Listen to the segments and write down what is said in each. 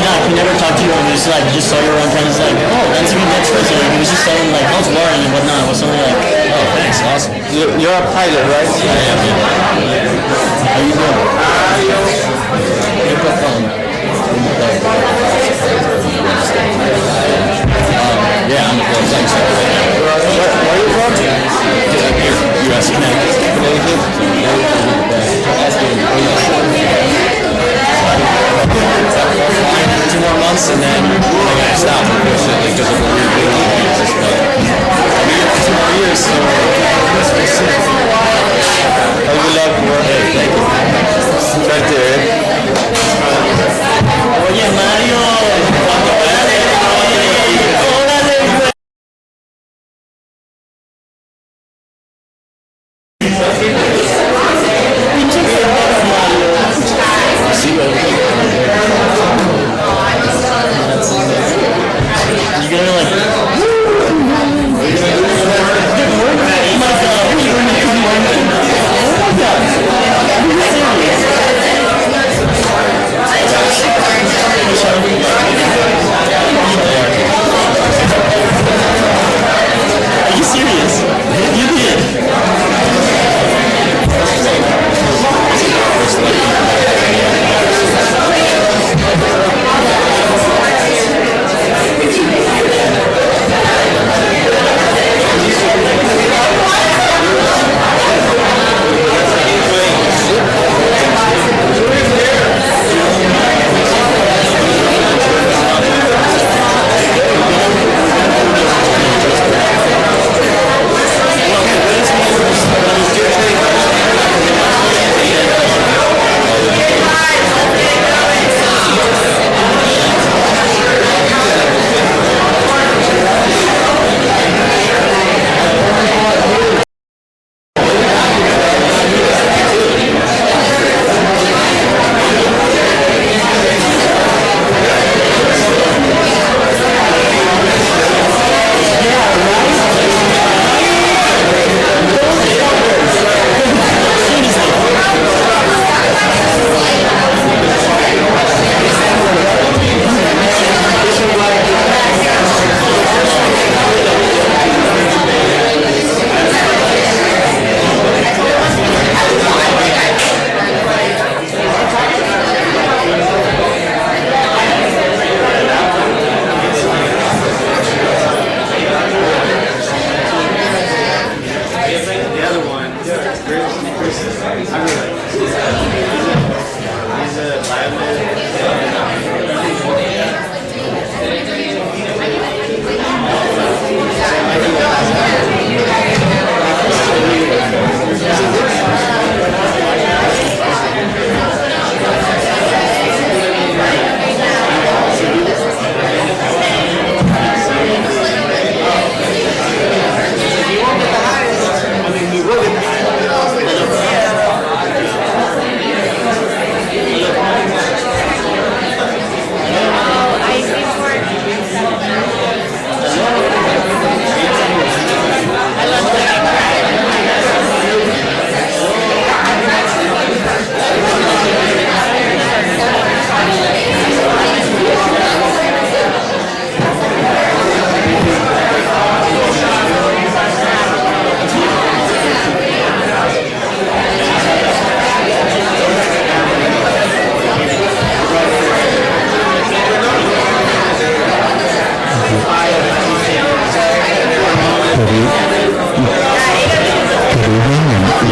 I could never talk to you. And just saw you around town. It's like, oh, that's a good next person. Like, it was just saying like, how's Lauren and whatnot. It was something like, oh, thanks, awesome. You're a pilot, right? Yeah, yeah. How you doing? Yeah, I'm a thanks. Where are you from? U.S. Connecticut. Two more months and then I gotta stop unfortunately because of the weird vacation. I'll be here for 2 more years, so that's very sick. Oh, you love work. Hey, thank you. Right there. Oye, Mario.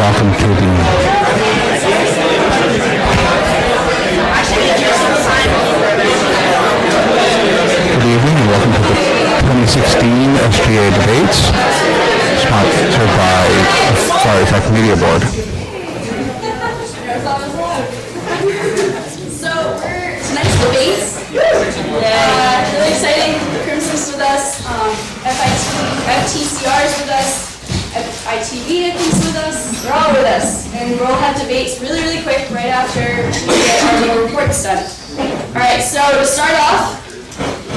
welcome to the Good evening and welcome to the 2016 SGA Debates, sponsored by the Fire Effect Media Board. So we're tonight's debates. Really exciting. Crimson's with us. FTCR is with us. ITV, I think, is with us. They're all with us. And we'll have debates really, really quick right after we get our little reports done. Alright, so to start off,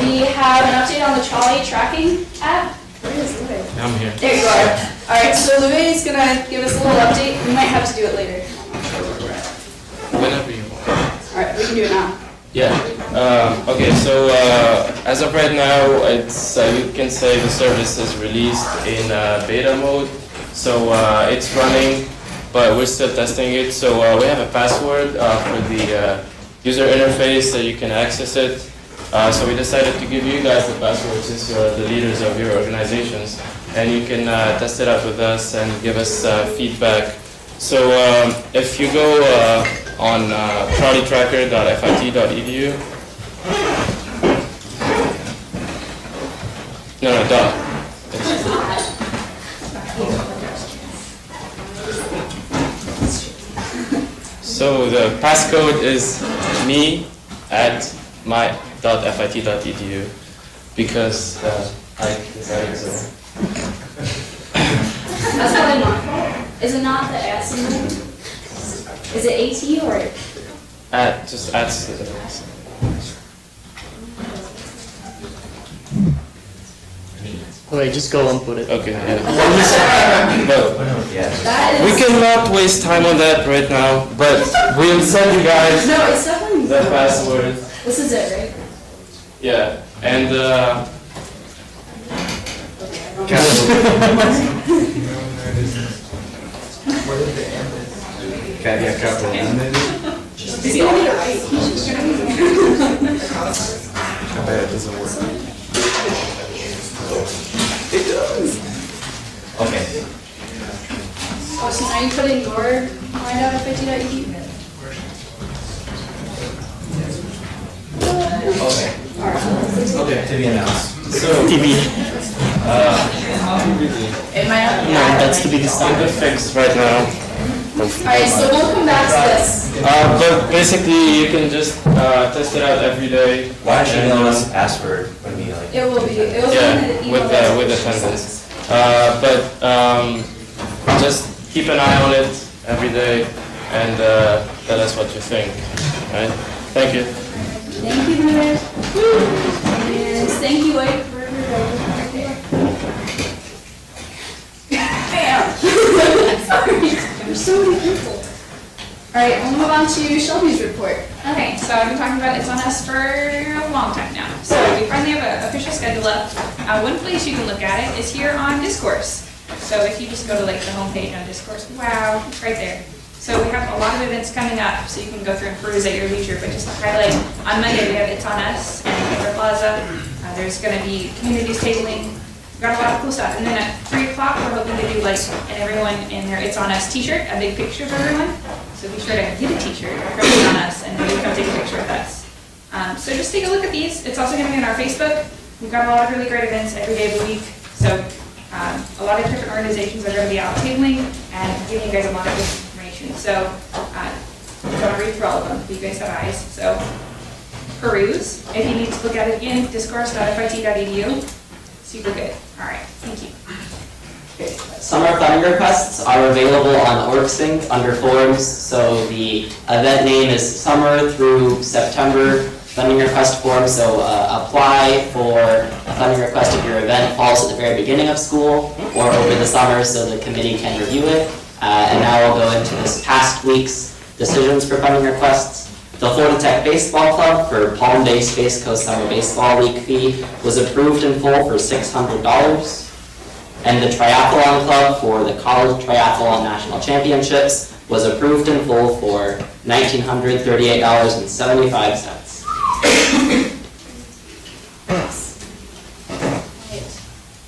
we have an update on the trolley tracking app. Where is Louis? I'm here. There you are. Alright, so Louis is going to give us a little update. We might have to do it later. I'm not sure where we're at. Whenever you want. Alright, we can do it now. Yeah. Okay, so as of right now, it's you can say the service is released in beta mode. So it's running, but we're still testing it. So we have a password for the user interface that you can access it. So we decided to give you guys the password since you're the leaders of your organizations, and you can test it out with us and give us feedback. So if you go on crowdytracker.fit.edu, no, dot. So the passcode is me at my.fit.edu because I decided so. That's probably not. Is it not the at symbol? Is it AT or? Just at. Wait, just go and put it. Okay. Yeah. But That we is. cannot waste time on that right now. But we'll send you guys No, it's definitely. the password. This is it, right? Yeah, and Is he only right? I bet it doesn't work. Okay. Oh, so now you put in your my.fit.edu? Okay, to be announced. TV. It might not. No, that's to be decided. It's fixed right now. Alright, so we'll come back to this. But basically, you can just test it out every day. Why don't you email us the password when we like? It will be, it was in the Yeah, email. with attendance. But just keep an eye on it every day and tell us what you think. Right? Thank you. Thank you, Ruben. And thank you, Ike, for everything. Bam! Sorry, there's so many people. Alright, we'll move on to Shelby's report. Okay, so I've been talking about It's On Us for a long time now. So we finally have an official schedule up. One place you can look at it is here on Discourse. So if you just go to like the homepage on Discourse, wow, it's right there. So we have a lot of events coming up, so you can go through and peruse at your leisure. But just to highlight, on Monday we have It's On Us and Paper Plaza. There's going to be communities tabling. We've got a lot of cool stuff. And then at 3 o'clock, we're hoping to do like and everyone in their It's On Us t-shirt, a big picture of everyone. So be sure to get a t-shirt from It's On Us and maybe come take a picture with us. So just take a look at these. It's also going to be on our Facebook. We've got a lot of really great events every day of the week. So a lot of different organizations are going to be out tabling and giving you guys a lot of information. So I'm going to read through all of them if you guys have eyes. So peruse. If you need to look at it again, discourse.fit.edu. Super good. All right. Thank you. Summer funding requests are available on OrgSync under forums. So the event name is Summer through September funding request form. So apply for a funding request if your event falls at the very beginning of school or over the summer so the committee can review it. And now we'll go into this past week's decisions for funding requests. The Florida Tech Baseball Club for Palm Bay Space Coast Summer Baseball League fee was approved in full for $600. And the Triathlon Club for the College Triathlon National Championships was approved in full for $1,938.75.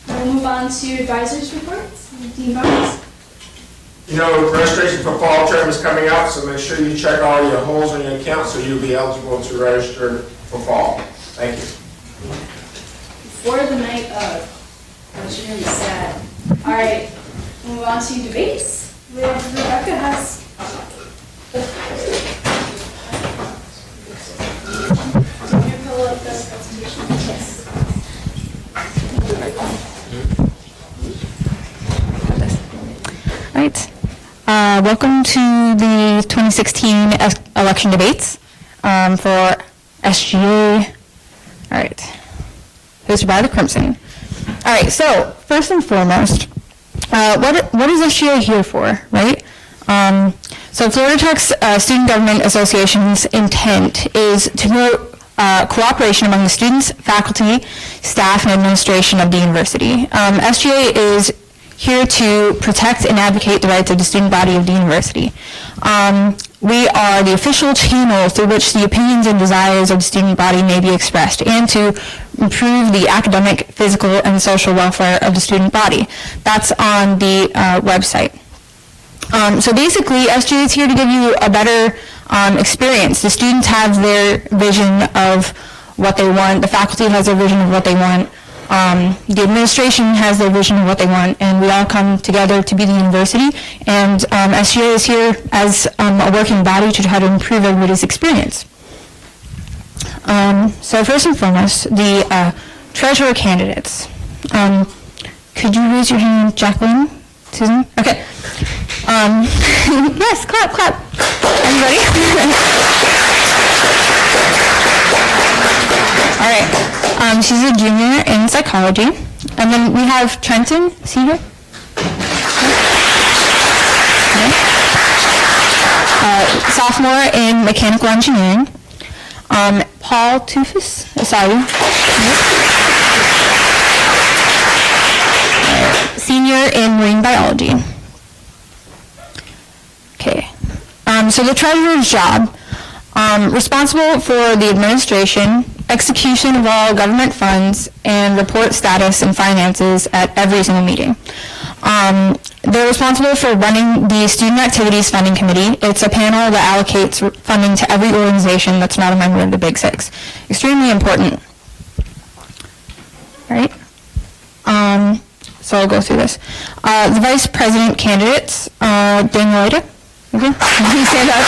We'll move on to advisors' reports. Dean Barnes. You know, registration for fall term is coming up, so make sure you check all your holes in your account so you'll be eligible to register for fall. Thank you. For the night of. Which is really sad. All right, we'll move on to debates. Rebecca has. Can you pull up the presentation? Yes. All right. Welcome to the 2016 election debates for SGA. All right. Hosted by the Crimson. All right. So first and foremost, what is SGA here for, right? So Florida Tech's Student Government Association's intent is to promote cooperation among the students, faculty, staff, and administration of the university. SGA is here to protect and advocate the rights of the student body of the university. We are the official channel through which the opinions and desires of the student body may be expressed, and to improve the academic, physical, and social welfare of the student body. That's on the website. So basically, SGA is here to give you a better experience. The students have their vision of what they want, the faculty has their vision of what they want, the administration has their vision of what they want, and we all come together to be the university, and SGA is here as a working body to try to improve everybody's experience. So first and foremost, the treasurer candidates. Could you raise your hand, Jacqueline? Susan? Okay. Yes, clap, clap. Everybody? All right. She's a junior in psychology. And then we have Trenton. Is he here? Okay. Sophomore in mechanical engineering. Paul Tufus. Sorry. Senior in marine biology. Okay. So the treasurer's job, responsible for the administration, execution of all government funds, and report status and finances at every single meeting. They're responsible for running the Student Activities Funding Committee. It's a panel that allocates funding to every organization that's not a member of the Big Six. Extremely important. All right. So I'll go through this. The vice president candidates, Daniel Leiter. Okay, please stand up.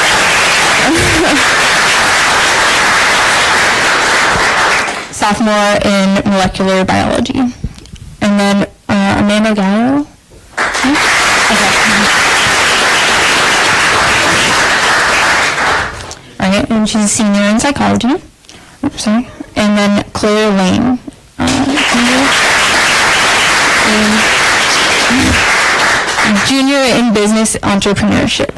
Sophomore in molecular biology. And then Amanda Gallo. Okay. All right, and she's a senior in psychology. Oops, sorry. And then Claire Lane. Junior in business entrepreneurship.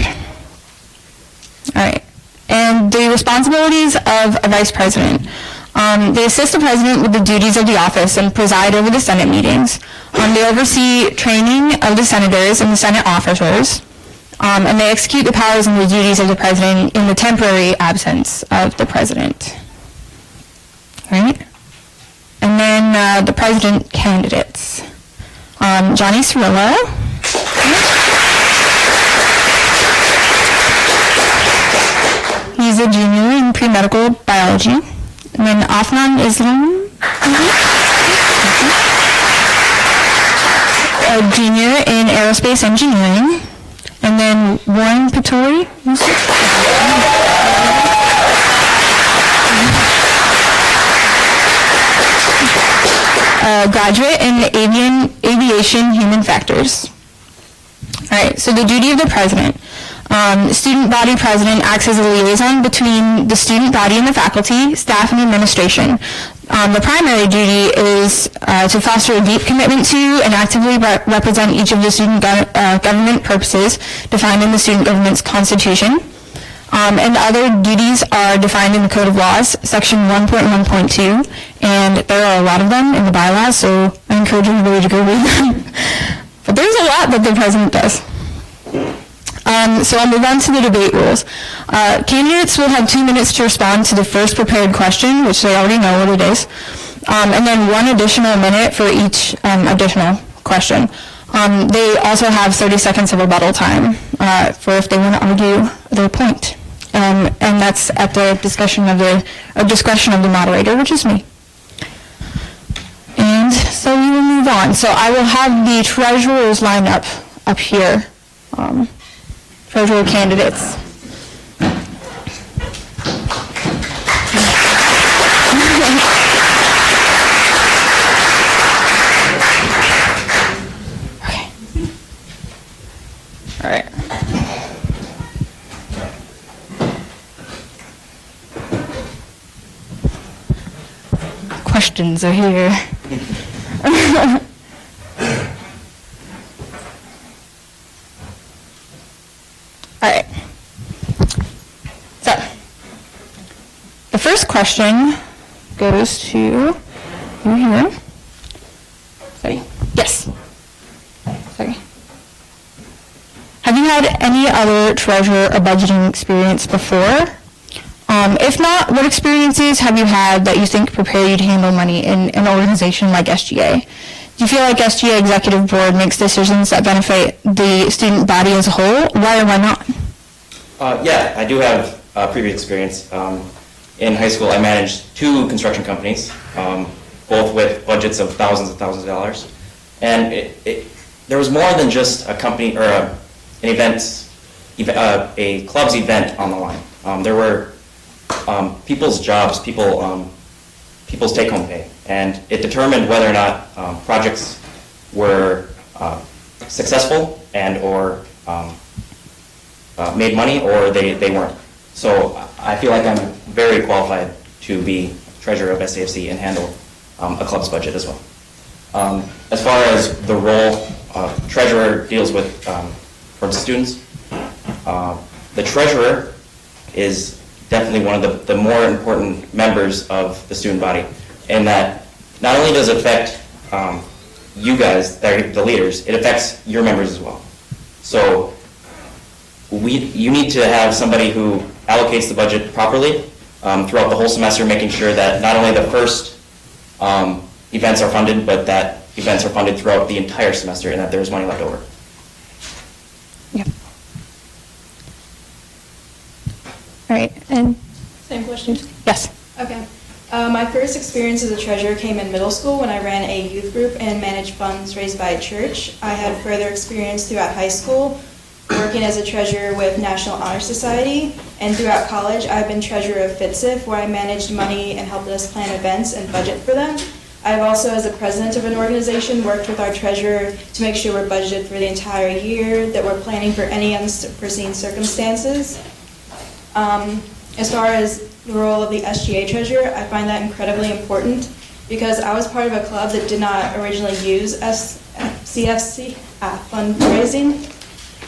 All right. And the responsibilities of a vice president. They assist the president with the duties of the office and preside over the Senate meetings. They oversee training of the senators and the Senate officers. And they execute the powers and the duties of the president in the temporary absence of the president. All right. And then the president candidates. Johnny Cirillo. He's a junior in pre-medical biology. And then Afnan Islam. A junior in aerospace engineering. And then Warren Patori. Graduate in aviation human factors. All right, so the duty of the president. Student body president acts as a liaison between the student body and the faculty, staff, and administration. The primary duty is to foster a deep commitment to and actively represent each of the student government purposes defined in the student government's constitution. And the other duties are defined in the Code of Laws, Section 1.1.2, and there are a lot of them in the bylaws, so I encourage everybody to go read them. But there's a lot that the president does. So I'll move on to the debate rules. Candidates will have 2 minutes to respond to the first prepared question, which they already know what it is, and then 1 additional minute for each additional question. They also have 30 seconds of rebuttal time for if they want to argue their point. And that's at the discretion of the moderator, which is me. And so we will move on. So I will have the treasurers line up here. Treasurer candidates. Okay. All right. Questions are here. All right. So, the first question goes to you here. Sorry. Yes. Sorry. Have you had any other treasurer or budgeting experience before? If not, what experiences have you had that you think prepare you to handle money in an organization like SGA? Do you feel like SGA Executive Board makes decisions that benefit the student body as a whole? Why or why not? Yeah, I do have previous experience. In high school, I managed 2 construction companies, both with budgets of thousands of dollars. And there was more than just a company or an event, a club's event on the line. There were people's jobs, people's take-home pay, and it determined whether or not projects were successful and or made money or they weren't. So I feel like I'm very qualified to be treasurer of SAFC and handle a club's budget as well. As far as the role treasurer deals with towards the students, the treasurer is definitely one of the more important members of the student body, in that not only does it affect you guys, the leaders, it affects your members as well. So you need to have somebody who allocates the budget properly throughout the whole semester, making sure that not only the first events are funded, but that events are funded throughout the entire semester and that there's money left over. Yep. All right, and Same question? yes. Okay. My first experience as a treasurer came in middle school when I ran a youth group and managed funds raised by a church. I had further experience throughout high school, working as a treasurer with National Honor Society, and throughout college I've been treasurer of FITSIF, where I managed money and helped us plan events and budget for them. I've also, as a president of an organization, worked with our treasurer to make sure we're budgeted for the entire year, that we're planning for any unforeseen circumstances. As far as the role of the SGA treasurer, I find that incredibly important because I was part of a club that did not originally use CFC fundraising,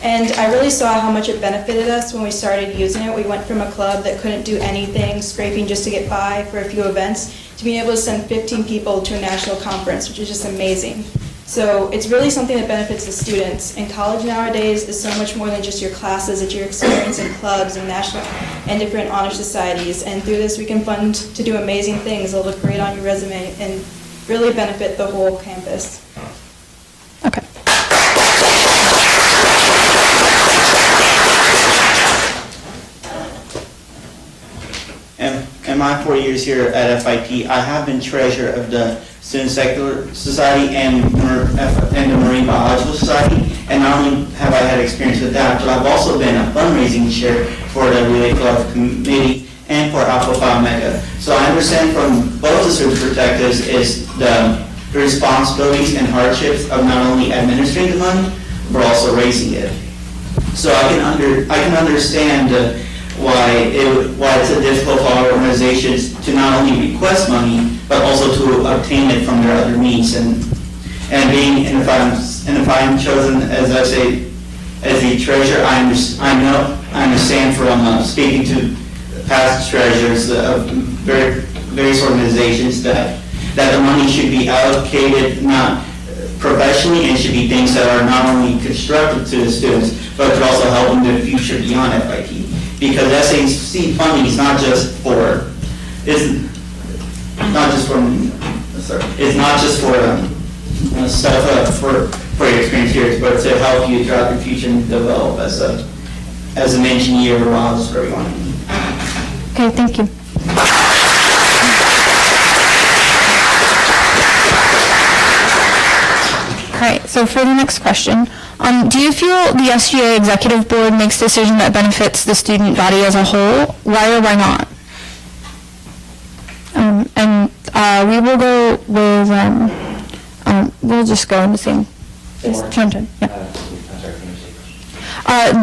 and I really saw how much it benefited us when we started using it. We went from a club that couldn't do anything, scraping just to get by for a few events, to being able to send 15 people to a national conference, which is just amazing. So it's really something that benefits the students. And college nowadays is so much more than just your classes, it's your experience in clubs and national and different honor societies. And through this we can fund to do amazing things that'll look great on your resume and really benefit the whole campus. Okay. In my 4 years here at FIT, I have been treasurer of the Student Secular Society and the Marine Biological Society. And not only have I had experience with that, but I've also been a fundraising chair for the Relay Club Committee and for Alpha Phi Omega. So I understand from both the service perspectives is the responsibilities and hardships of not only administering the money, but also raising it. So I can understand why it's a difficult for our organizations to not only request money, but also to obtain it from their other means. And if I'm chosen, as I say, as the treasurer, I understand from speaking to past treasurers of various organizations that the money should be allocated not professionally, and should be things that are not only constructive to the students, but could also help in the future beyond FIT. Because SAC funding is not just for stuff for your experience here, but to help you throughout your future and develop as an engineer or as whatever you want to be. Okay, thank you. All right, so for the next question, do you feel the SGA Executive Board makes decisions that benefits the student body as a whole? Why or why not? We will go with, we'll just go in the same, turn, yeah.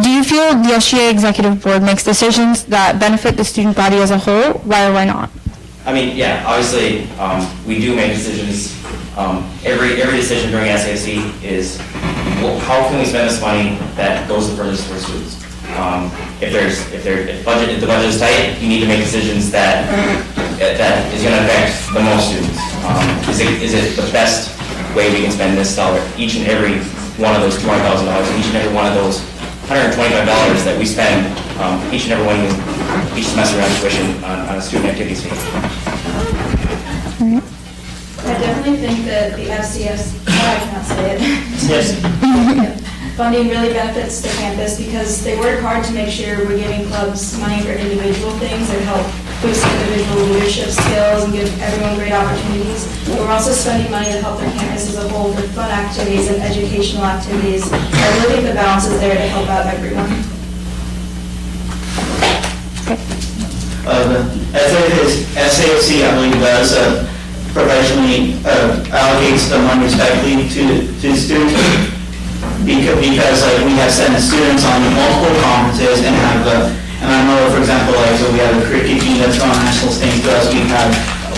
Do you feel the SGA Executive Board makes decisions that benefit the student body as a whole? Why or why not? I mean, yeah, obviously, we do make decisions. Every decision during SAFC is, well, how can we spend this money that goes to furthest for students? If the budget is tight, you need to make decisions that that is going to affect the most students? Is it the best way we can spend this dollar, each and every one of those $200,000, each and every one of those $125 that we spend each and every one each semester on tuition on a student activities fee? I definitely think that the FCS, I cannot say it. Yes. Funding really benefits the campus because they work hard to make sure we're giving clubs money for individual things that help boost individual leadership skills and give everyone great opportunities. But we're also spending money to help the campus as a whole for fun activities and educational activities. I really think the balance is there to help out everyone. SAFC, I believe, does professionally allocates the money respectively to students because like we have sent students on multiple conferences and have and I know, for example, like so we have a cricket team that's on national stage to us.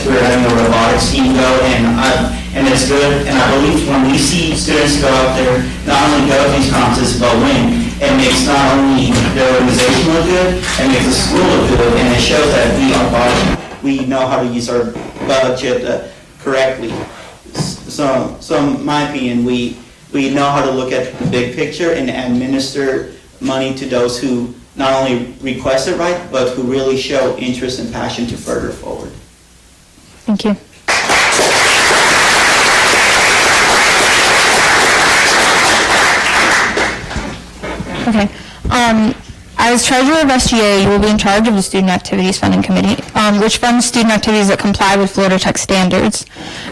We're having a robotics team go, and it's good. And I believe when we see students go out there, not only go to these conferences but win, it makes not only their organization look good, it makes the school look good, and it shows that we know how to use our budget correctly. So in my opinion, we know how to look at the big picture and administer money to those who not only request it right, but who really show interest and passion to further forward. Thank you. Okay. As treasurer of SGA, you will be in charge of the Student Activities Funding Committee, which funds student activities that comply with Florida Tech standards.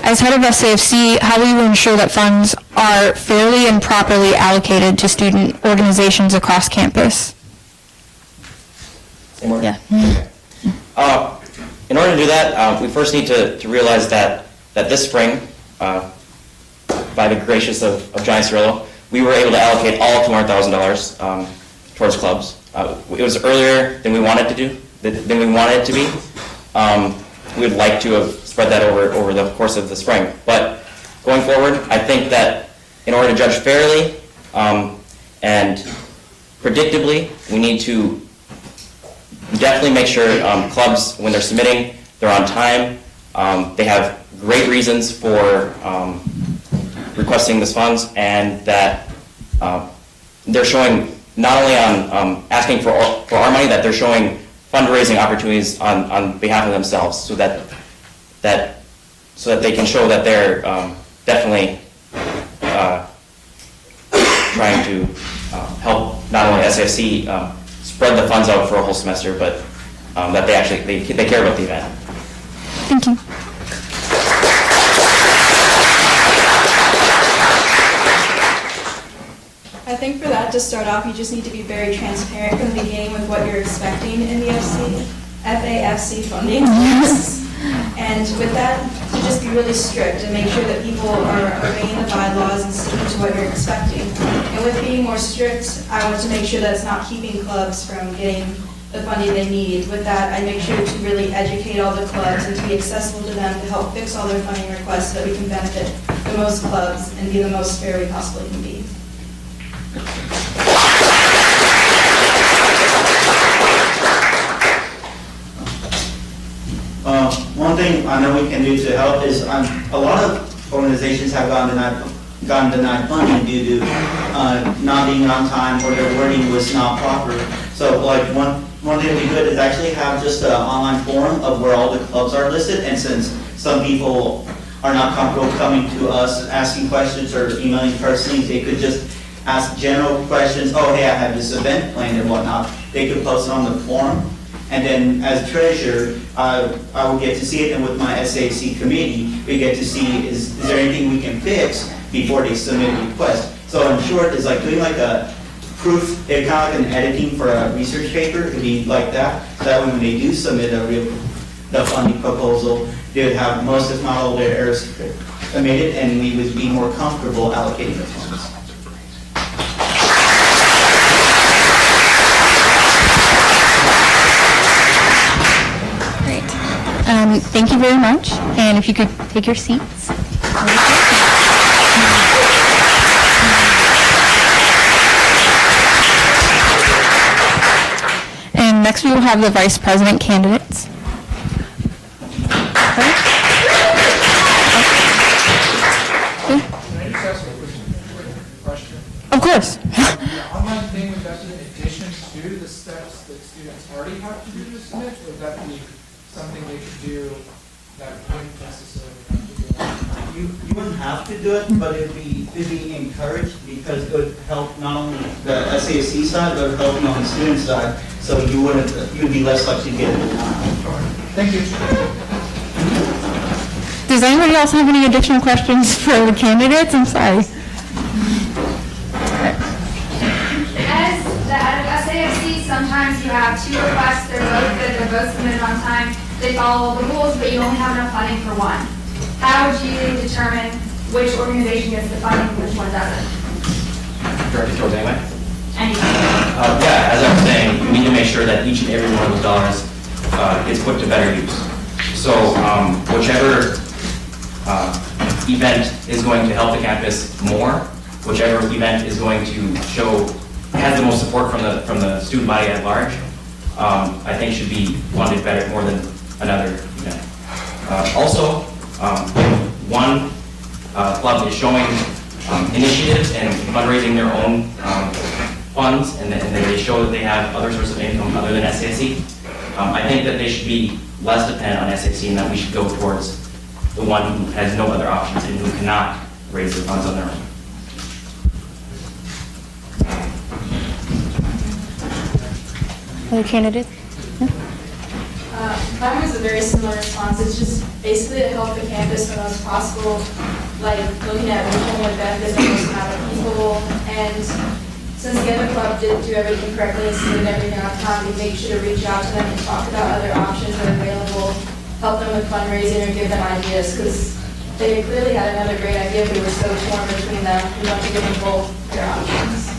As head of SAFC, how will you ensure that funds are fairly and properly allocated to student organizations across campus? Yeah. In order to do that, we first need to realize that this spring, by the gracious of Johnny Cirillo, we were able to allocate all $200,000 towards clubs. It was earlier than we wanted to do, than we wanted it to be. We would like to have spread that over the course of the spring. But going forward, I think that in order to judge fairly and predictably, we need to definitely make sure clubs, when they're submitting, they're on time. They have great reasons for requesting this funds, and that they're showing not only on asking for our money, that they're showing fundraising opportunities on behalf of themselves, so that they can show that they're definitely trying to help not only SFC spread the funds out for a whole semester, but that they actually they care about the event. Thank you. I think for that, to start off, you just need to be very transparent from the beginning with what you're expecting in the FAFC funding. And with that, to just be really strict and make sure that people are obeying the bylaws and sticking to what you're expecting. And with being more strict, I want to make sure that it's not keeping clubs from getting the funding they need. With that, I make sure to really educate all the clubs and to be accessible to them to help fix all their funding requests so that we can benefit the most clubs and be the most fair we possibly can be. One thing I know we can do to help is a lot of organizations have gotten denied funding due to not being on time or their wording was not proper. So like one thing that would be good is actually have just an online forum of where all the clubs are listed, and since some people are not comfortable coming to us asking questions or emailing personally, they could just ask general questions. Oh, hey, I have this event planned and whatnot. They could post it on the forum. And then as treasurer, I will get to see it, and with my SAC committee, we get to see is there anything we can fix before they submit a request. So in short, it's like doing like a proof, kind of like an editing for a research paper. It could be like that. So that when they do submit the funding proposal, they would have most, if not all, their errors omitted, and we would be more comfortable allocating the funds. Thank you very much. And if you could take your seats. And next we will have the vice president candidates. Can I just ask a quick question? Of course. The online thing, would that be in addition to the steps that students already have to do to submit? Would that be something they could do that wouldn't necessarily have to do it? You wouldn't have to do it, but it'd be encouraged because it would help not only the SASC side, but it would help you on the student side. So you'd be less likely to get it. Thank you. Does anybody else have any additional questions for the candidates? I'm sorry. As the SAFC, sometimes you have two requests, they're both good, they're both submitted on time, they follow all the rules, but you only have enough funding for one. How would you determine which organization gets the funding and which one doesn't? Directed towards anyway? Anything. Yeah, as I was saying, we need to make sure that each and every one of those dollars gets put to better use. So whichever event is going to help the campus more, whichever event is going to has the most support from the student body at large, I think should be funded better more than another event. Also, one club is showing initiative and fundraising their own funds, and then they show that they have other sources of income other than SASC. I think that they should be less dependent on SASC and that we should go towards the one who has no other options and who cannot raise their funds on their own. Other candidates? Mine was a very similar response. It's just basically to help the campus the most possible, like looking at which one would benefit the most amount of people. And since the other club didn't do everything correctly and submitted everything on time, we make sure to reach out to them and talk about other options that are available, help them with fundraising or give them ideas, because they clearly had another great idea. We were so torn between them. We want to give them both their options.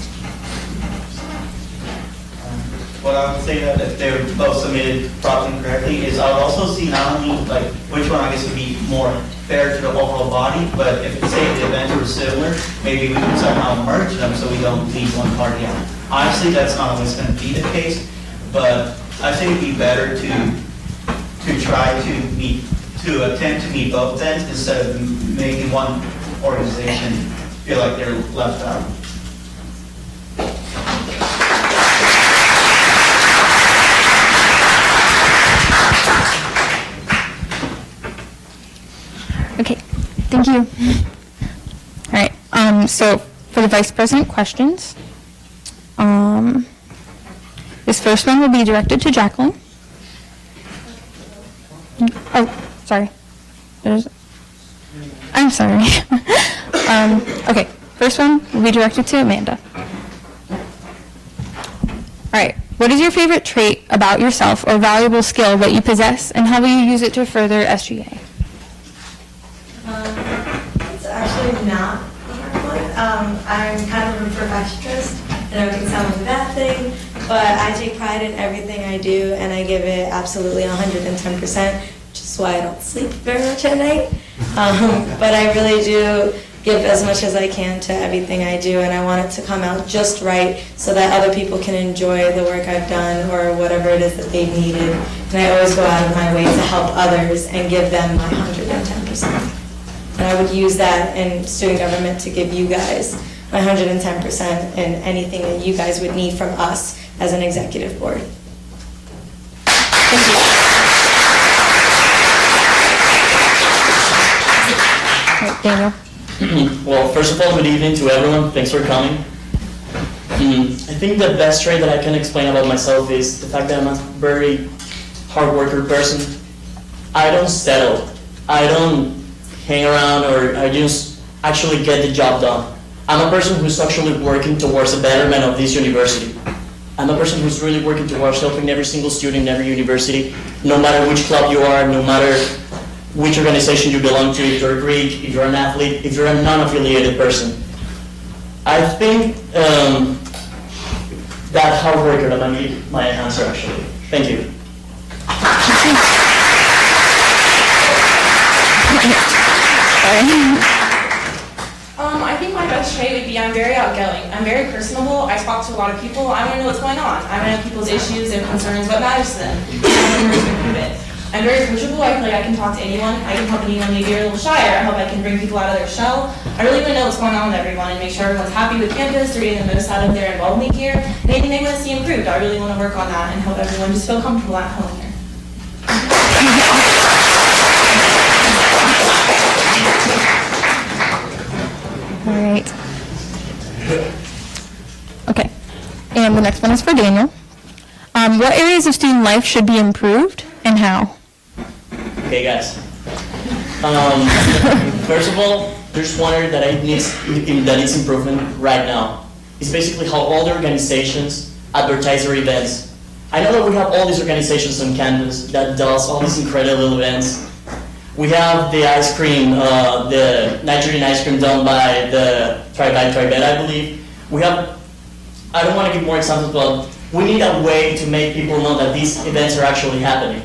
What I would say that if they're both submitted properly and correctly is I would also see not only like which one I guess would be more fair to the overall body, but if say the events were similar, maybe we can somehow merge them so we don't leave one party out. Honestly, that's not always going to be the case, but I think it'd be better to try to attempt to meet both ends instead of making one organization feel like they're left out. Okay, thank you. All right, so for the vice president questions, this first one will be directed to Jacqueline. Oh, sorry. I'm sorry. Okay, first one will be directed to Amanda. All right, what is your favorite trait about yourself or valuable skill that you possess, and how will you use it to further SGA? It's actually not a hard one. I'm kind of a perfectionist. I know it can sound like a bad thing, but I take pride in everything I do, and I give it absolutely 110%, which is why I don't sleep very much at night. But I really do give as much as I can to everything I do, and I want it to come out just right so that other people can enjoy the work I've done or whatever it is that they've needed. And I always go out of my way to help others and give them my 110%. And I would use that in student government to give you guys my 110% in anything that you guys would need from us as an executive board. Thank you. All right, Daniel. Well, first of all, good evening to everyone. Thanks for coming. I think the best trait that I can explain about myself is the fact that I'm a very hard worker person. I don't settle. I don't hang around, or I just actually get the job done. I'm a person who's actually working towards the betterment of this university. I'm a person who's really working towards helping every single student in every university, no matter which club you are, no matter which organization you belong to, if you're a Greek, if you're an athlete, if you're a non-affiliated person. I think that hard worker that might be my answer, actually. Thank you. I think my best trait would be I'm very outgoing. I'm very personable. I talk to a lot of people. I want to know what's going on. I want to know people's issues, their concerns, what matters to them. I I'm very approachable. I feel like I can talk to anyone. I can help anyone maybe a little shyer. I hope I can bring people out of their shell. I really want to know what's going on with everyone and make sure everyone's happy with campus. They're getting the most out of their involvement here. And anything they want to see improved, I really want to work on that and help everyone just feel comfortable at home here. All right. Okay. And the next one is for Daniel. What areas of student life should be improved and how? Okay, guys. First of all, there's one area that needs improvement right now. It's basically how all the organizations advertise their events. I know that we have all these organizations on campus that does all these incredible events. We have the ice cream, the nitrogen ice cream done by the Tribet, I believe. We have, I don't want to give more examples, but we need a way to make people know that these events are actually happening.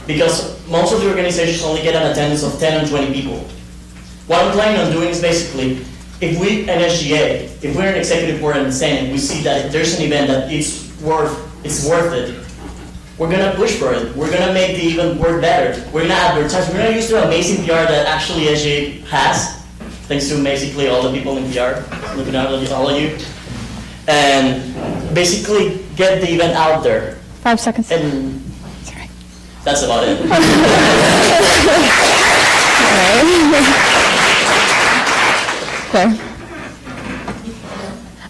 Because most of the organizations only get an attendance of 10 and 20 people. What I'm planning on doing is basically, if we, an SGA, if we're an executive board and Senate, we see that if there's an event that it's worth it, we're gonna push for it. We're gonna make the event work better. We're gonna advertise. We're gonna use the amazing PR that actually SGA has, thanks to basically all the people in PR, looking at all of you, and basically get the event out there. 5 seconds. And that's about it.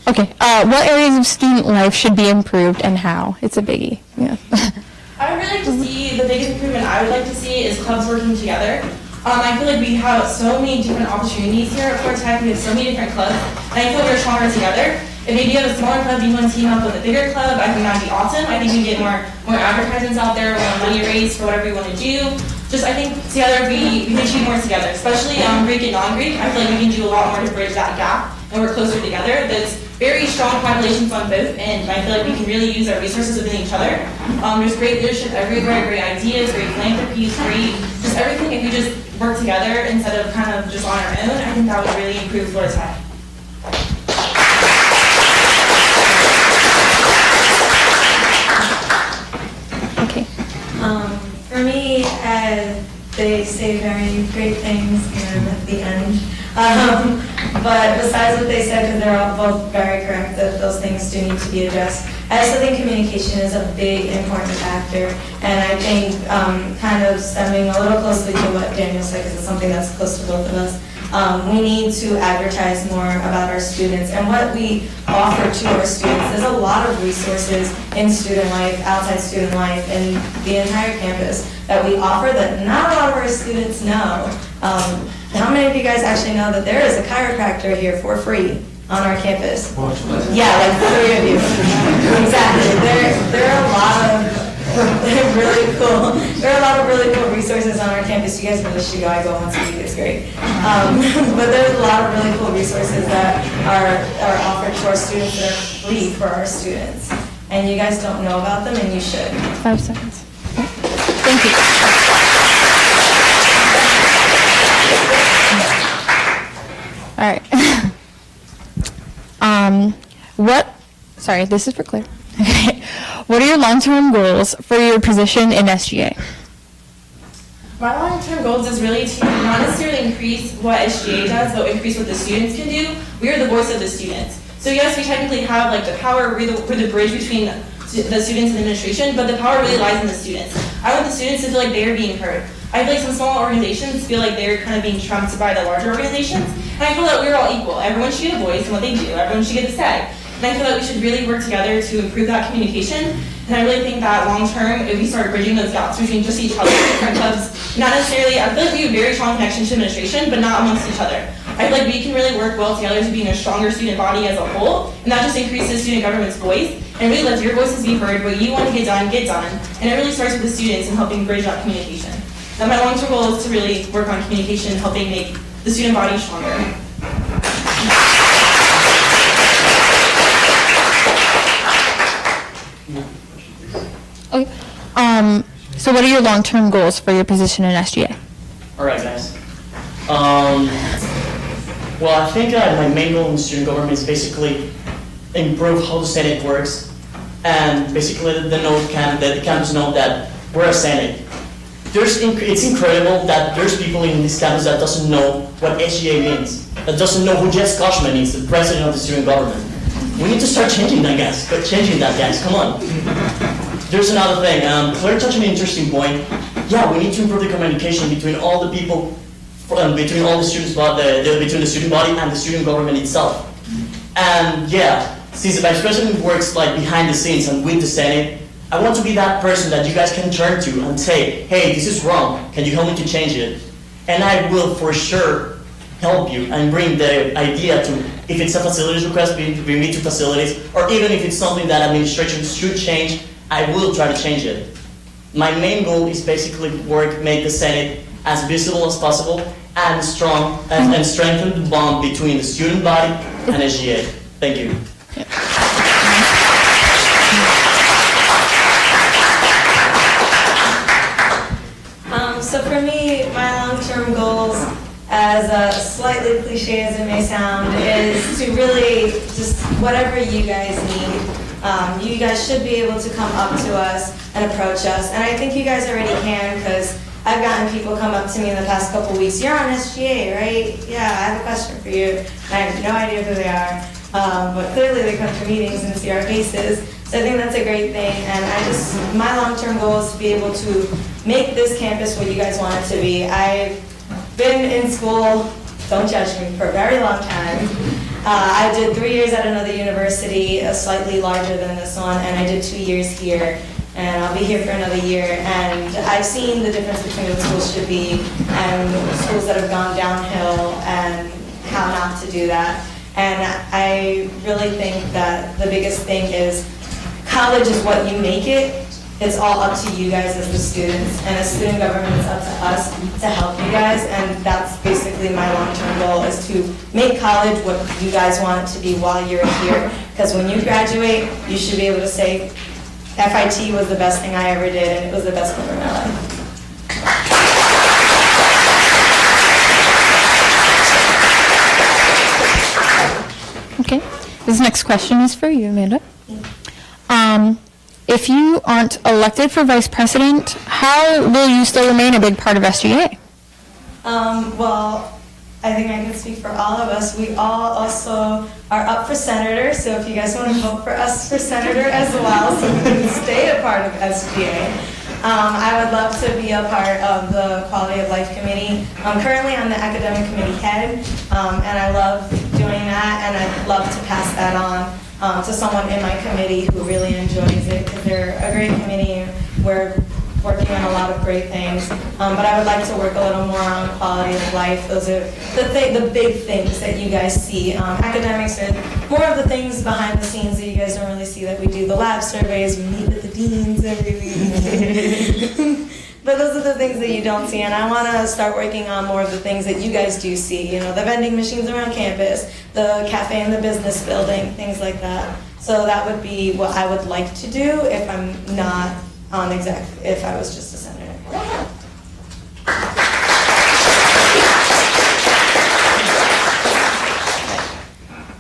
Okay. What areas of student life should be improved and how? It's a biggie. Yeah. I would really like to see, the biggest improvement I would like to see is clubs working together. I feel like we have so many different opportunities here at Fort Tech. We have so many different clubs, and I feel we're stronger together. If maybe you have a smaller club, you want to team up with a bigger club, I think that'd be awesome. I think we can get more advertisements out there, more money raised for whatever we want to do. Just, I think together we can achieve more together, especially Greek and non-Greek. I feel like we can do a lot more to bridge that gap and work closer together. There's very strong populations on both ends, and I feel like we can really use our resources within each other. There's great leadership everywhere, great ideas, great philanthropy, great, just everything. If we just work together instead of kind of just on our own, I think that would really improve Florida Tech. For me, they say very great things at the end. But besides what they said, because they're all both very correct that those things do need to be addressed, I also think communication is a big important factor. And I think kind of stemming a little closely to what Daniel said, because it's something that's close to both of us, we need to advertise more about our students and what we offer to our students. There's a lot of resources in student life, outside student life, and the entire campus that we offer that not a lot of our students know. How many of you guys actually know that there is a chiropractor here for free on our campus? Yeah, like 3 of you. Exactly. There are a lot of really cool. There are a lot of really cool resources on our campus. You guys really should go. I go once a week. It's great. But there's a lot of really cool resources that are offered to our students that are free for our students. And you guys don't know about them, and you should. 5 seconds. Thank you. All right. Sorry, this is for Claire. What are your long-term goals for your position in SGA? My long-term goals is really to not necessarily increase what SGA does, but increase what the students can do. We are the voice of the students. So yes, we technically have like the power, we're the bridge between the students and administration, but the power really lies in the students. I want the students to feel like they're being heard. I feel like some small organizations feel like they're kind of being trumped by the larger organizations, and I feel that we're all equal. Everyone should get a voice in what they do. Everyone should get a say. And I feel that we should really work together to improve that communication. And I really think that long term, if we start bridging those gaps between just each other, different clubs, not necessarily, I feel like we have a very strong connection to administration, but not amongst each other. I feel like we can really work well together to being a stronger student body as a whole, and that just increases student government's voice, and really lets your voices be heard, what you want to get done, and it really starts with the students and helping bridge that communication. Now my long-term goal is to really work on communication, helping make the student body stronger. Okay. So what are your long-term goals for your position in SGA? All right, guys. Well, I think my main goal in student government is basically improve how the Senate works, and basically the campus know that we're a Senate. it's incredible that there's people in this campus that doesn't know what SGA means, that doesn't know who Jess Koshman is, the president of the student government. We need to start changing that, guys. Come on. There's another thing. Claire touched on an interesting point. Yeah, we need to improve the communication between all the people, between all the students, between the student body and the student government itself. And yeah, since the vice president works like behind the scenes and with the Senate, I want to be that person that you guys can turn to and say, hey, this is wrong. Can you help me to change it? And I will for sure help you and bring the idea to, if it's a facilities request, bring me to facilities, or even if it's something that administration should change, I will try to change it. My main goal is basically make the Senate as visible as possible and strong and strengthen the bond between the student body and SGA. Thank you. So for me, my long-term goals, as slightly cliche as it may sound, is to really just whatever you guys need. You guys should be able to come up to us and approach us, and I think you guys already can, because I've gotten people come up to me in the past couple weeks. You're on SGA, right? Yeah, I have a question for you. I have no idea who they are, but clearly they come to meetings and see our faces. So I think that's a great thing, and my long-term goal is to be able to make this campus what you guys want it to be. I've been in school, don't judge me, for a very long time. I did 3 years at another university, slightly larger than this one, and I did 2 years here, and I'll be here for another year. And I've seen the difference between what schools should be and schools that have gone downhill and how not to do that. And I really think that the biggest thing is college is what you make it. It's all up to you guys as the students, and as student government, it's up to us to help you guys, and that's basically my long-term goal, is to make college what you guys want it to be while you're here, because when you graduate, you should be able to say, FIT was the best thing I ever did, and it was the best part of my life. Okay, this next question is for you, Amanda. If you aren't elected for vice president, how will you still remain a big part of SGA? Well, I think I can speak for all of us. We all also are up for senator, so if you guys want to vote for us for senator as well, so we can stay a part of SGA. I would love to be a part of the Quality of Life Committee. Currently, I'm the academic committee head, and I love doing that, and I'd love to pass that on to someone in my committee who really enjoys it, because they're a great committee. We're working on a lot of great things, but I would like to work a little more on quality of life. Those are the big things that you guys see. Academics are more of the things behind the scenes that you guys don't really see that we do. The lab surveys, we meet with the deans every week. But those are the things that you don't see, and I want to start working on more of the things that you guys do see. You know, the vending machines around campus, the cafe in the business building, things like that. So that would be what I would like to do if I'm not on if I was just a senator.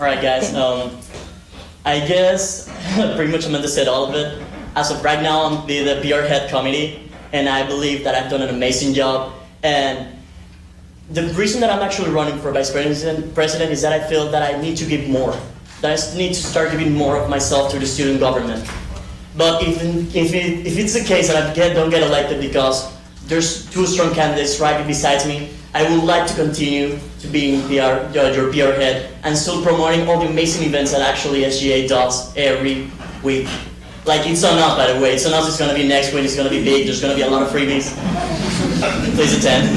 All right, guys. I guess pretty much Amanda said all of it. As of right now, I'm the PR head committee, and I believe that I've done an amazing job. And the reason that I'm actually running for vice president is that I feel that I need to give more. That I need to start giving more of myself to the student government. But if it's the case that I don't get elected because there's two strong candidates right beside me, I would like to continue to be your PR head and still promoting all the amazing events that actually SGA does every week. Like It's On Us, by the way. It's On Us is going to be next week. It's going to be big. There's going to be a lot of freebies. Please attend.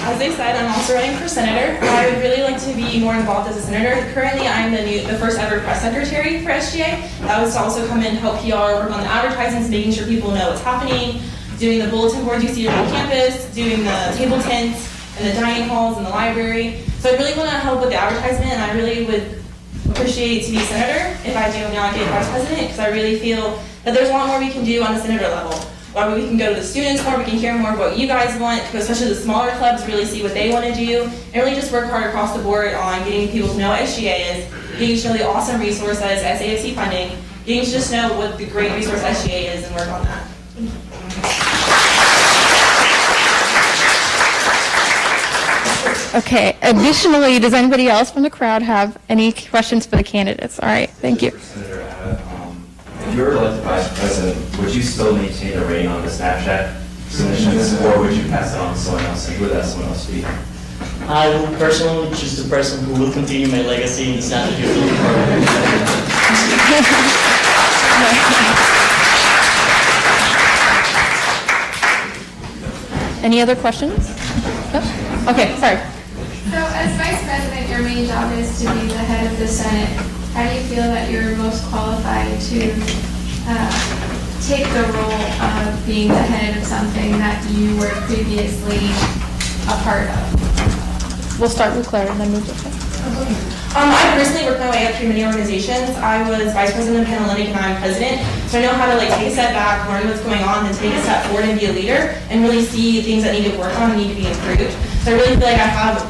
As I said, I'm also running for senator. I would really like to be more involved as a senator. Currently, I'm the first ever press secretary for SGA. That was to also come in and help PR, work on the advertisements, making sure people know what's happening, doing the bulletin boards you see around campus, doing the table tents and the dining halls and the library. So I really want to help with the advertisement, and I really would appreciate to be senator if I do not get vice president, because I really feel that there's a lot more we can do on the senator level. Why we can go to the students more, we can hear more of what you guys want, especially the smaller clubs really see what they want to do, and really just work hard across the board on getting people to know what SGA is getting to know the awesome resource that is SAFC funding, getting to just know what the great resource SGA is and work on that. Okay, additionally, does anybody else from the crowd have any questions for the candidates? All right, thank you. Senator Abbott, if you were elected vice president, would you still maintain a reign on the Snapchat submissions, or would you pass it on to someone else, and who would that someone else be? I will personally choose the person who will continue my legacy in the Snapchat youth program. Any other questions? Nope. Okay, sorry. So as vice president, your main job is to be the head of the Senate. How do you feel that you're most qualified to take the role of being the head of something that you were previously a part of? We'll start with Claire and then move to Claire. I personally worked my way up through many organizations. I was vice president of Panhellenic and now I'm president. So I know how to take a step back, learn what's going on, then take a step forward and be a leader and really see things that need to work on and need to be improved. So I really feel like I have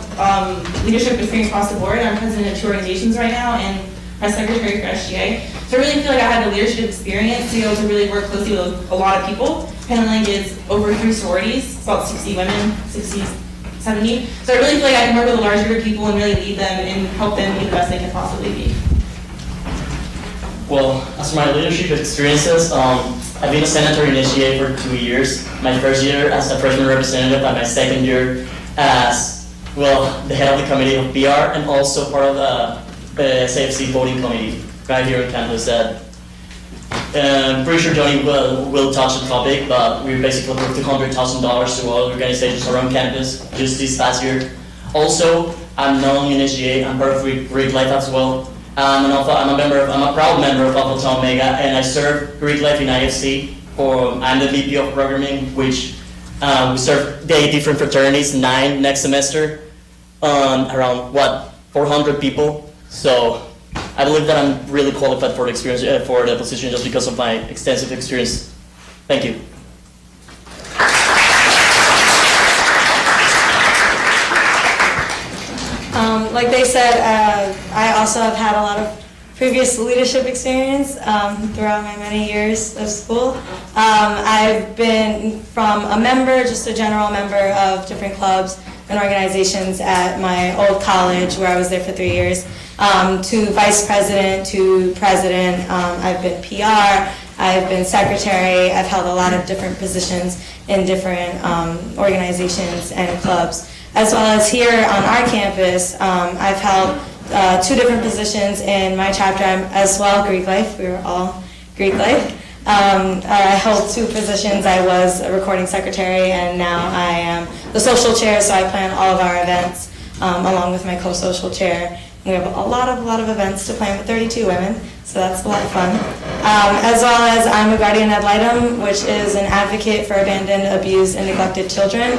leadership experience across the board. I'm president of 2 organizations right now and press secretary for SGA. So I really feel like I have the leadership experience to be able to really work closely with a lot of people. Panhellenic is over 3 sororities, it's about 60 women, 60, 70. So I really feel like I can work with a large group of people and really lead them and help them be the best they can possibly be. Well, as for my leadership experiences, I've been a senator in SGA for 2 years. My first year as a freshman representative and my second year as, well, the head of the committee of PR and also part of the SAFC voting committee right here on campus. I'm pretty sure Johnny will touch the topic, but we basically approved $200,000 to all organizations around campus just this past year. Also, I'm not only in SGA, I'm part of Greek Life as well. I'm a proud member of Alpha Tau Omega, and I serve Greek Life in IFC. I'm the VP of programming, which we serve 8 different fraternities, 9 next semester, around 400 people. So I believe that I'm really qualified for the experience, for the position just because of my extensive experience. Thank you. Like they said, I also have had a lot of previous leadership experience throughout my many years of school. I've been from a member, just a general member of different clubs and organizations at my old college where I was there for 3 years, to vice president, to president. I've been PR, I've been secretary, I've held a lot of different positions in different organizations and clubs. As well as here on our campus, I've held 2 different positions in my chapter. I'm as well Greek Life, we were all Greek Life. I held 2 positions. I was a recording secretary and now I am the social chair, so I plan all of our events along with my co-social chair. We have a lot of events to plan with 32 women, so that's a lot of fun. As well as I'm a guardian ad litem, which is an advocate for abandoned, abused, and neglected children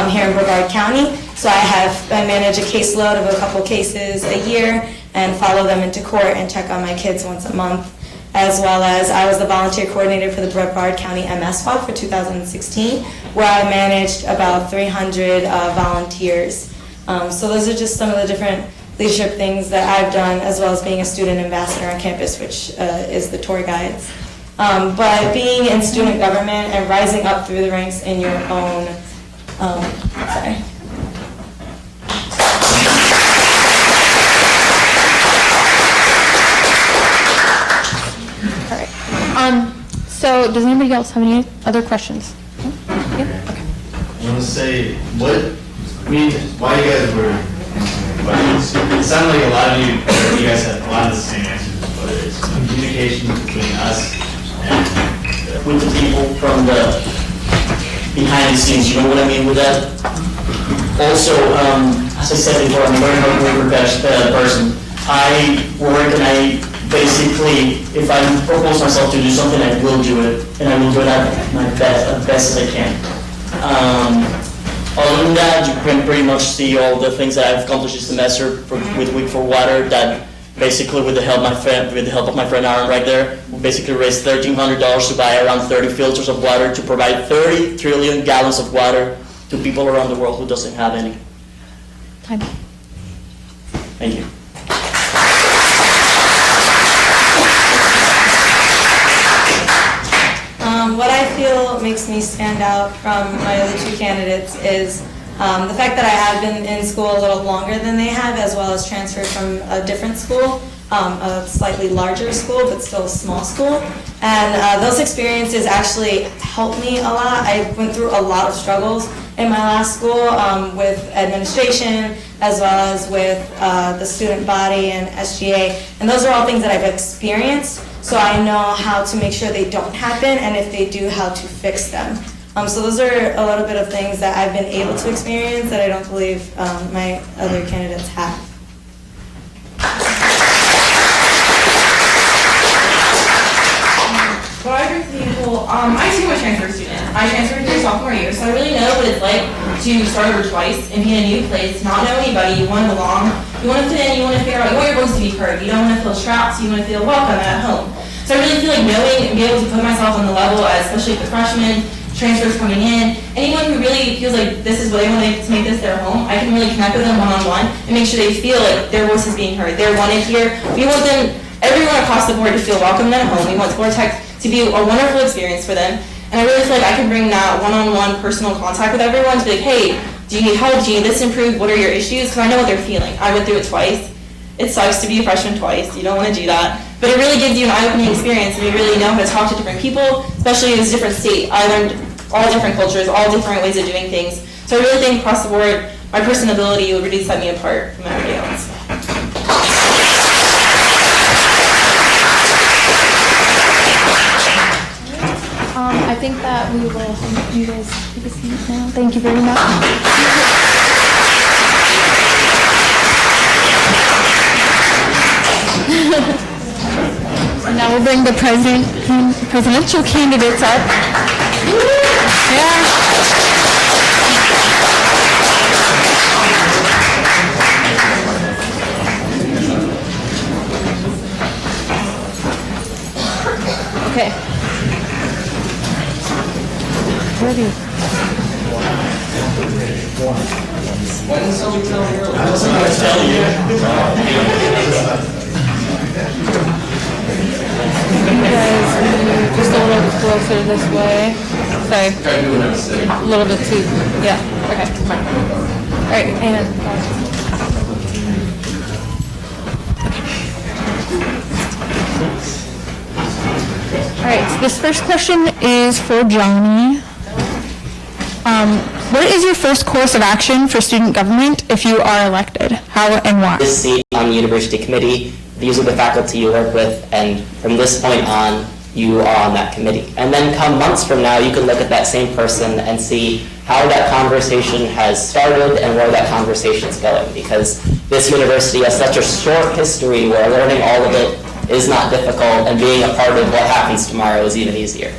here in Brevard County. So I manage a caseload of a couple cases a year and follow them into court and check on my kids once a month. As well as I was the volunteer coordinator for the Brevard County MS Squad for 2016, where I managed about 300 volunteers. So those are just some of the different leadership things that I've done, as well as being a student ambassador on campus, which is the tour guides. But being in student government and rising up through the ranks in your own, sorry. All right. So does anybody else have any other questions? Yeah? Okay. I want to say, why you guys were, it sounded like a lot of you guys had a lot of the same answers, but it's communication between us and with the people from the behind the scenes, you know what I mean with that? Also, as I said before, I'm a very hard person. I work and I basically, if I propose myself to do something, I will do it, and I will do it at my best as I can. Other than that, you can pretty much see all the things that I've accomplished this semester with Week for Water. That basically, with the help of my friend Aaron right there, we basically raised $1,300 to buy around 30 filters of water to provide 30 trillion gallons of water to people around the world who doesn't have any. Time. Thank you. feel makes me stand out from my other two candidates is the fact that I have been in school a little longer than they have, as well as transferred from a different school, a slightly larger school, but still a small school. And those experiences actually helped me a lot. I went through a lot of struggles in my last school with administration, as well as with the student body and SGA. And those are all things that I've experienced, so I know how to make sure they don't happen, and if they do, how to fix them. So those are a little bit of things that I've been able to experience that I don't believe my other candidates have. Well, I agree with people. I too am a transfer student. I transferred here sophomore year, so I really know what it's like to start over twice and be in a new place, not know anybody. You want to belong, you want to fit in, you want to figure out, you want your voice to be heard. You don't want to feel trapped, you want to feel welcome at home. So I really feel like knowing and be able to put myself on the level, especially the freshmen, transfers coming in, anyone who really feels like this is what they want to make this their home, I can really connect with them one-on-one and make sure they feel like their voice is being heard. They're wanted here. We want them, everyone across the board, to feel welcome at home. We want Vortex to be a wonderful experience for them. And I really feel like I can bring that one-on-one personal contact with everyone to be like, hey, do you need help? Do you need this improved? What are your issues? Because I know what they're feeling. I went through it twice. It sucks to be a freshman twice. You don't want to do that. But it really gives you an eye-opening experience, and you really know how to talk to different people, especially in this different state. I learned all different cultures, all different ways of doing things. So I really think across the board, my personality will really set me apart from everybody else. I think that we will have you guys take a seat now. Thank you very much. And now we'll bring the presidential candidates up. Yeah. Okay. Ready. Why didn't someone tell me earlier? I was going to tell you. You guys move just a little bit closer this way. Sorry. A little bit too. Yeah. Okay. Come on. All right. And. All right. So this first question is for Johnny. What is your first course of action for student government if you are elected? How and why? This seat on the university committee, these are the faculty you work with, and from this point on, you are on that committee. And then come months from now, you can look at that same person and see how that conversation has started and where that conversation is going, because this university has such a short history where learning all of it is not difficult, and being a part of what happens tomorrow is even easier.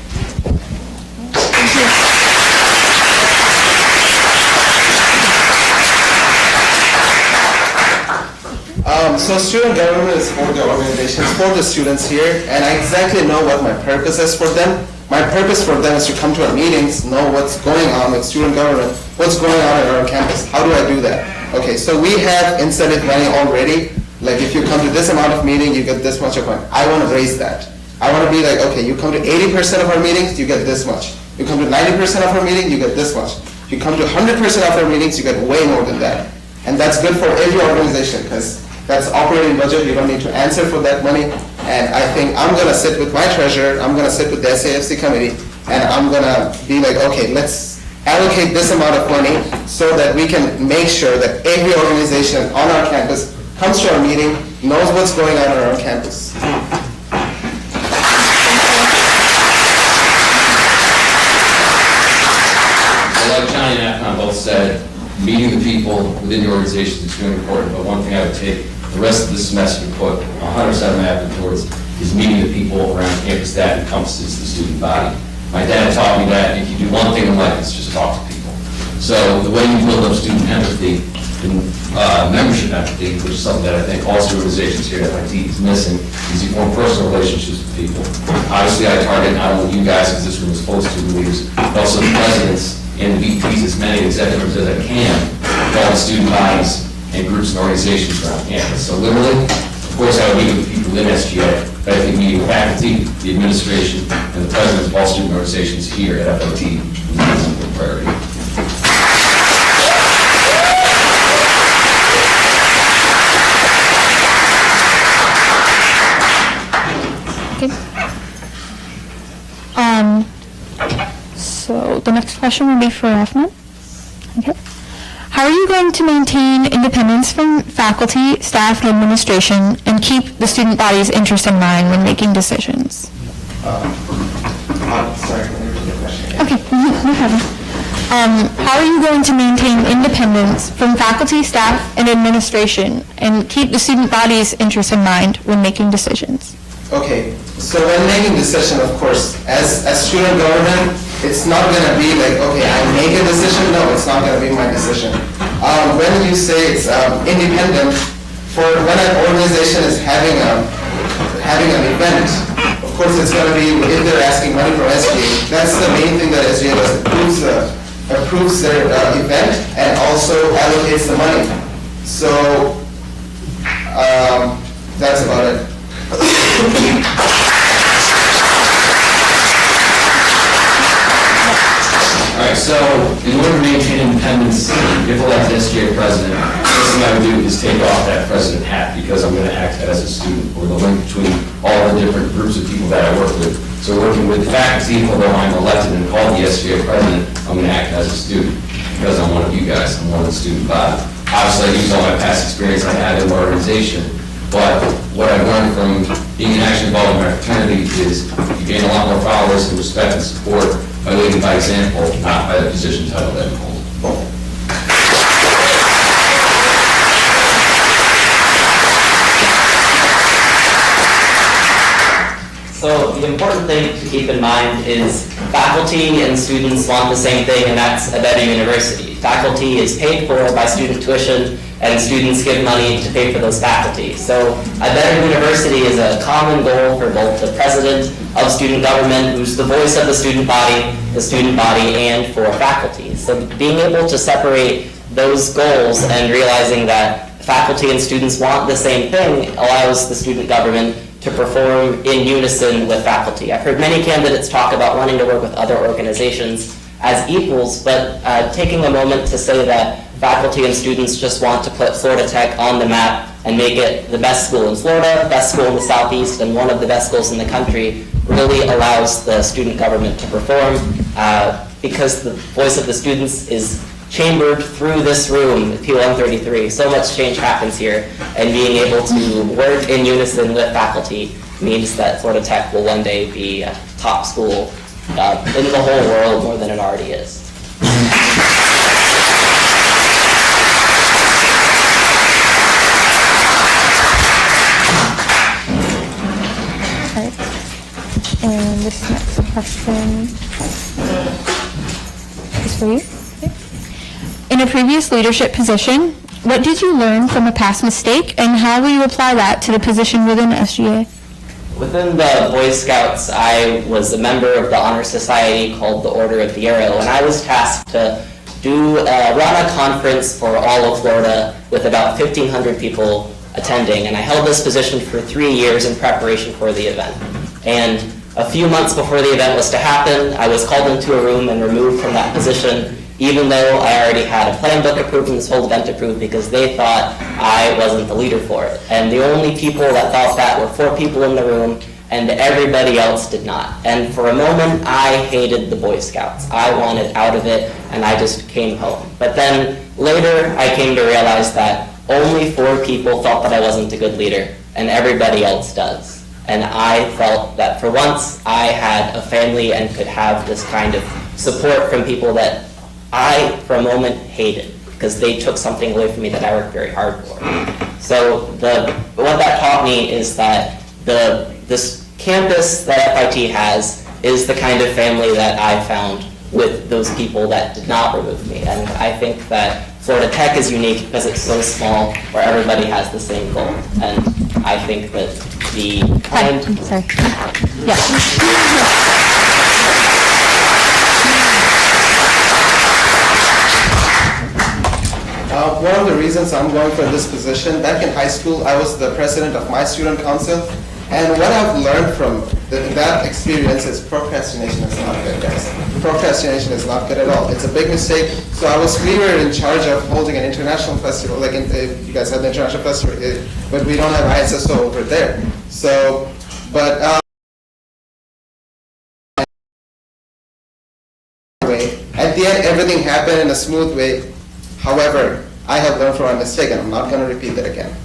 So student government is for the organization, it's for the students here, and I exactly know what my purpose is for them. My purpose for them is to come to our meetings, know what's going on with student government, what's going on at our campus. How do I do that? Okay, so we have incentive money already. Like if you come to this amount of meeting, you get this much of money. I want to raise that. I want to be like, okay, you come to 80% of our meetings, you get this much. You come to 90% of our meeting, you get this much. If you come to 100% of our meetings, you get way more than that. And that's good for every organization, because that's operating budget. You don't need to answer for that money. And I think I'm going to sit with my treasurer, I'm going to sit with the SAFC committee, and I'm going to be like, okay, let's allocate this amount of money so that we can make sure that every organization on our campus comes to our meeting, knows what's going on our campus. Like Johnny and Afnan both said, meeting the people within the organization is extremely important, but one thing I would take the rest of this semester to put 100% of my effort towards is meeting the people around campus that encompasses the student body. My dad taught me that if you do one thing in life, it's just talk to people. So the way you build up student empathy and membership empathy, which is something that I think all organizations here at MIT is missing, is you form personal relationships with people. Obviously, I target not only you guys, because this room is full of student leaders, but also the presidents and the VPs, as many executives as I can, with all the student bodies and groups and organizations around campus. So literally, course, I would meet with people in SGA, but I think meeting with faculty, the administration, and the presidents of all student organizations here at FOT is a priority. So the next question will be for Rahman. Okay. How are you going to maintain independence from faculty, staff, and administration, and keep the student body's interest in mind when making decisions? Sorry, can you repeat the question? Okay, no problem. How are you going to maintain independence from faculty, staff, and administration, and keep the student body's interest in mind when making decisions? Okay, so when making decision, of course, as student government, it's not going to be like, okay, I make a decision. No, it's not going to be my decision. When you say it's independent, for when an organization is having an event, of course it's going to be, if they're asking money from SGA, that's the main thing that SGA does, approves their event and also allocates the money. So that's about it. All right, so in order to maintain independence, if elected SGA president, the first thing I would do is take off that president hat because I'm going to act as a student, or the link between all the different groups of people that I work with. So working with faculty, although I'm elected and called the SGA president, I'm going to act as a student because I'm one of you guys. I'm one of the student body. Obviously, I use all my past experience I had in the organization, but what I've learned from being actually involved in my fraternity is you gain a lot more followers and respect and support by leading by example, not by the position title that you hold. So the important thing to keep in mind is faculty and students want the same thing, and that's a better university. Faculty is paid for by student tuition, and students give money to pay for those faculty. So a better university is a common goal for both the president of student government, who's the voice of the student body, and for faculty. So being able to separate those goals and realizing that faculty and students want the same thing allows the student government to perform in unison with faculty. I've heard many candidates talk about wanting to work with other organizations as equals, but taking a moment to say that faculty and students just want to put Florida Tech on the map and make it the best school in Florida, best school in the Southeast, and one of the best schools in the country really allows the student government to perform because the voice of the students is chambered through this room, P133. So much change happens here, and being able to work in unison with faculty means that Florida Tech will one day be a top school in the whole world more than it already is. And this next question is for you. Okay. In a previous leadership position, what did you learn from a past mistake, and how will you apply that to the position within SGA? Within the Boy Scouts, I was a member of the honor society called the Order of the Arrow, and I was tasked to run a conference for all of Florida with about 1,500 people attending, and I held this position for 3 years in preparation for the event. And a few months before the event was to happen, I was called into a room and removed from that position, even though I already had a plan book approved and this whole event approved, because they thought I wasn't the leader for it. And the only people that thought that were 4 people in the room, and everybody else did not. And for a moment, I hated the Boy Scouts. I wanted out of it, and I just came home. But then later, I came to realize that only 4 people thought that I wasn't a good leader, and everybody else does. And I felt that for once, I had a family and could have this kind of support from people that I, for a moment, hated, because they took something away from me that I worked very hard for. So what that taught me is that this campus that FIT has is the kind of family that I found with those people that did not remove me. And I think that Florida Tech is unique because it's so small, where everybody has the same goal. And I think that the kind... I'm sorry. Yeah. one of the reasons I'm going for this position, back in high school, I was the president of my student council, and what I've learned from that experience is procrastination is not good, guys. Procrastination is not good at all. It's a big mistake. So we were in charge of holding an international festival, like you guys have the international festival, but we don't have ISSO over there. So, but at the end, everything happened in a smooth way. However, I have learned from my mistake, and I'm not going to repeat that again.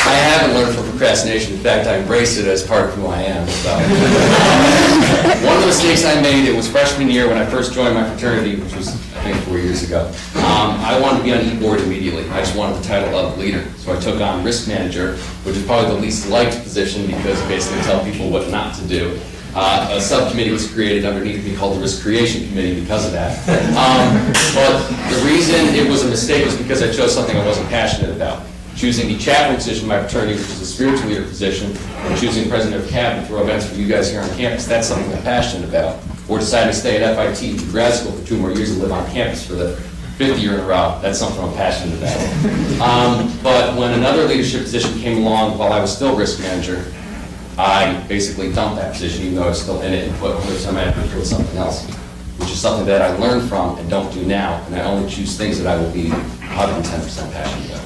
I haven't learned from procrastination. In fact, I embrace it as part of who I am. So. One of the mistakes I made, it was freshman year when I first joined my fraternity, which was, I think, 4 years ago. I wanted to be on e-board immediately. I just wanted the title of leader. So I took on risk manager, which is probably the least liked position because I basically tell people what not to do. A subcommittee was created underneath me called the Risk Creation Committee because of that. But the reason it was a mistake was because I chose something I wasn't passionate about. Choosing the chaplain position in my fraternity, which is a spiritual leader position, and choosing president of cabinet for events for you guys here on campus, that's something I'm passionate about. Or deciding to stay at FIT for grad school for 2 more years and live on campus for the 5th year in a row, that's something I'm passionate about. But when another leadership position came along while I was still risk manager, I basically dumped that position even though I was still in it and put some effort towards something else, which is something that I learned from and don't do now, and I only choose things that I will be 110% passionate about.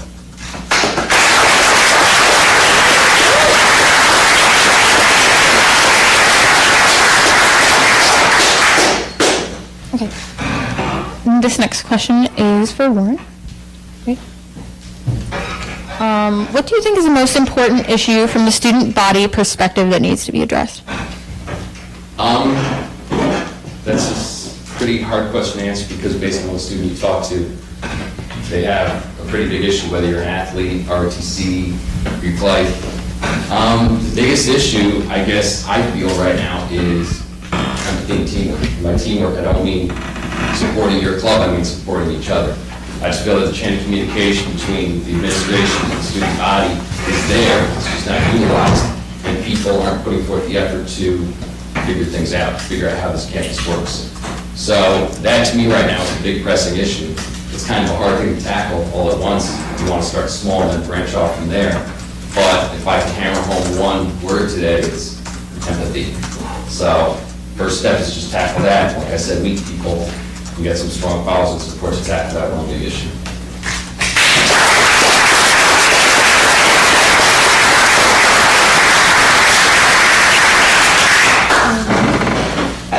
Okay. This next question is for Warren. Okay. What do you think is the most important issue from the student body perspective that needs to be addressed? That's a pretty hard question to answer because based on what student you talk to, they have a pretty big issue, whether you're an athlete, ROTC, Greek life. The biggest issue, I guess, I feel right now is being teamwork. By teamwork, I don't mean supporting your club, I mean supporting each other. I just feel that the chain of communication between the administration and the student body is there, it's just not utilized, and people aren't putting forth the effort to figure things out, figure out how this campus works. So that to me right now is a big pressing issue. It's kind of a hard thing to tackle all at once. You want to start small and then branch off from there. But if I can hammer home one word today, it's empathy. So first step is just tackle that. Like I said, meet people and get some strong policies and support to tackle that one big issue.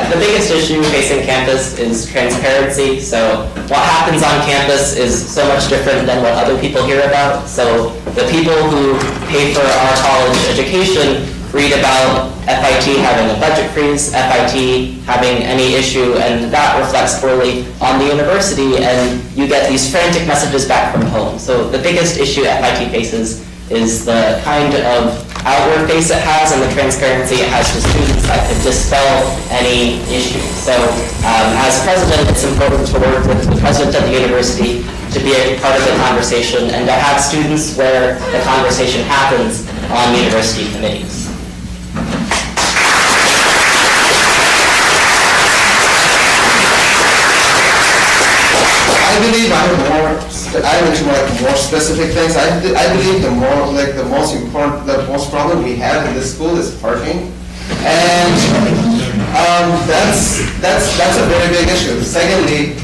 The biggest issue facing campus is transparency. So what happens on campus is so much different than what other people hear about. So the people who pay for our college education read about FIT having a budget freeze, FIT having any issue, and that reflects poorly on the university, and you get these frantic messages back from home. So the biggest issue FIT faces is the kind of outward face it has and the transparency it has to students that could dispel any issue. So as president, it's important to work with the president of the university to be a part of the conversation and to have students where the conversation happens on university committees. I believe I have more specific things. I believe the most problem we have in this school is parking, and that's a very big issue. Secondly,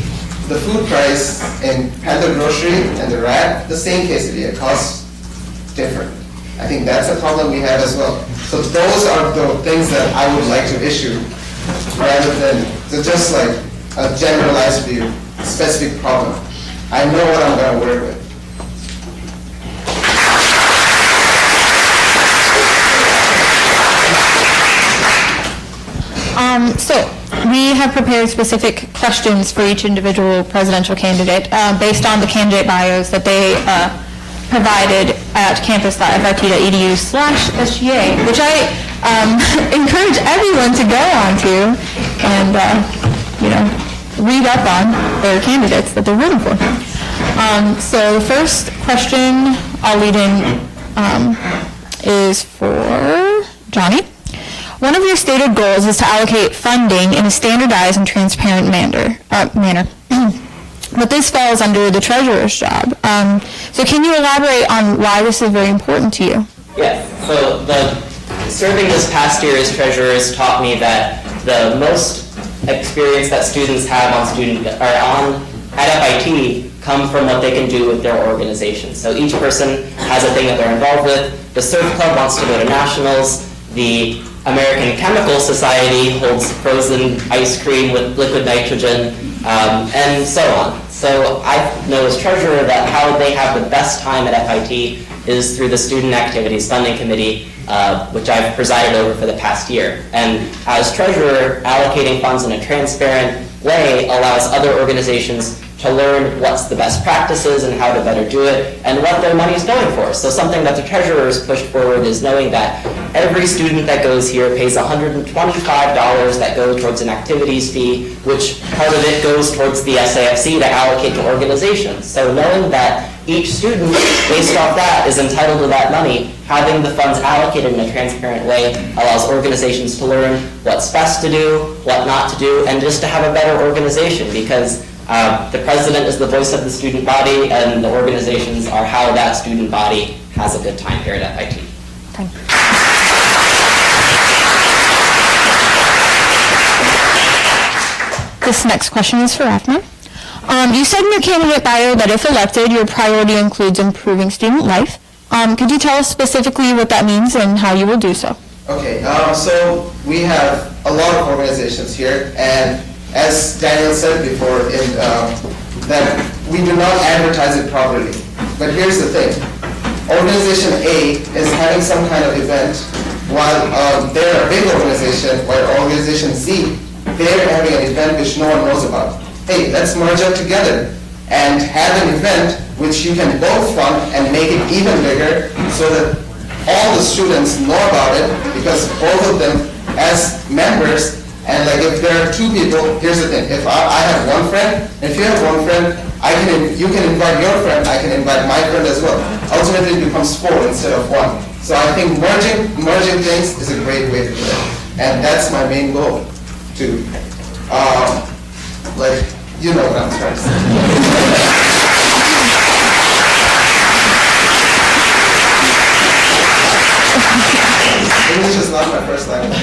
the food price in Panther Grocery and the Rat, the same quesadilla costs different. I think that's a problem we have as well. So those are the things that I would like to issue, rather than just like a generalized view. Specific problem. I know what I'm going to work with. So we have prepared specific questions for each individual presidential candidate based on the candidate bios that they provided at campus.fit.edu/SGA, which I encourage everyone to go on to and, read up on their candidates that they're voting for. So the first question I'll lead in is for Johnny. One of your stated goals is to allocate funding in a standardized and transparent manner. But this falls under the treasurer's job. So can you elaborate on why this is very important to you? Yes, so serving this past year as treasurer has taught me that the most experience that students have at FIT come from what they can do with their organization. So each person has a thing that they're involved with. The surf club wants to go to nationals. The American Chemical Society holds frozen ice cream with liquid nitrogen, and so on. So I know as treasurer that how they have the best time at FIT is through the Student Activities Funding Committee, which I've presided over for the past year. And as treasurer, allocating funds in a transparent way allows other organizations to learn what's the best practices and how to better do it and what their money is going for. So something that the treasurer has pushed forward is knowing that every student that goes here pays $125 that go towards an activities fee, which part of it goes towards the SAFC to allocate to organizations. So knowing that each student, based off that, is entitled to that money, having the funds allocated in a transparent way allows organizations to learn what's best to do, what not to do, and just to have a better organization, because the president is the voice of the student body, and the organizations are how that student body has a good time here at FIT. This next question is for Afna. You said in your candidate bio that if elected, your priority includes improving student life. Could you tell us specifically what that means and how you will do so? Okay, so we have a lot of organizations here, and as Daniel said before, that we do not advertise it properly. But here's the thing. Organization A is having some kind of event, while they're a big organization, while Organization Z, they're having an event which no one knows about. Hey, let's merge up together and have an event which you can both fund and make it even bigger so that all the students know about it, because both of them as members, and like if there are two people, here's the thing, if I have one friend, if you have one friend, you can invite your friend, I can invite my friend as well. Ultimately it becomes 4 instead of 1. So I think merging things is a great way to do it. And that's my main goal, to, you know what I'm trying to say. English is not my first language.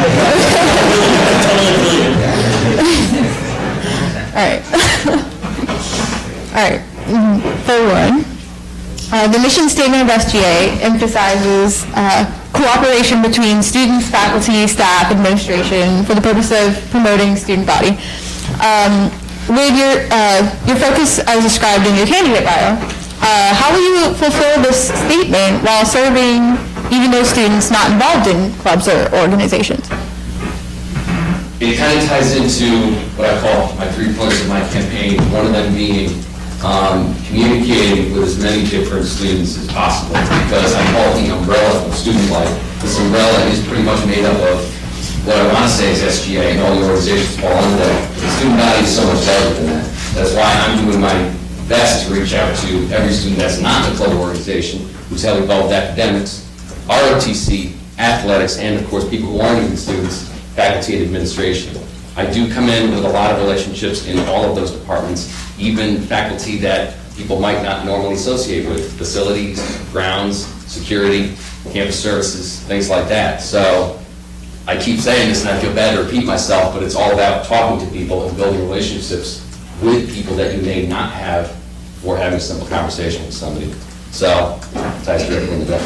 All right. For one, the mission statement of SGA emphasizes cooperation between students, faculty, staff, administration for the purpose of promoting student body. With your focus as described in your candidate bio, how will you fulfill this statement while serving even those students not involved in clubs or organizations? It kind of ties into what I call my 3 pillars of my campaign, one of them being communicating with as many different students as possible, because I call it the umbrella of student life. This umbrella is pretty much made up of what I want to say is SGA, and all the organizations fall under that. The student body is so much better than that. That's why I'm doing my best to reach out to every student that's not in the club organization, who's held involved academics, ROTC, athletics, and of course people who aren't even students, faculty and administration. I do come in with a lot of relationships in all of those departments, even faculty that people might not normally associate with, facilities, grounds, security, campus services, things like that. So I keep saying this and I feel bad to repeat myself, but it's all about talking to people and building relationships with people that you may not have or having a simple conversation with somebody. So, it ties directly into that.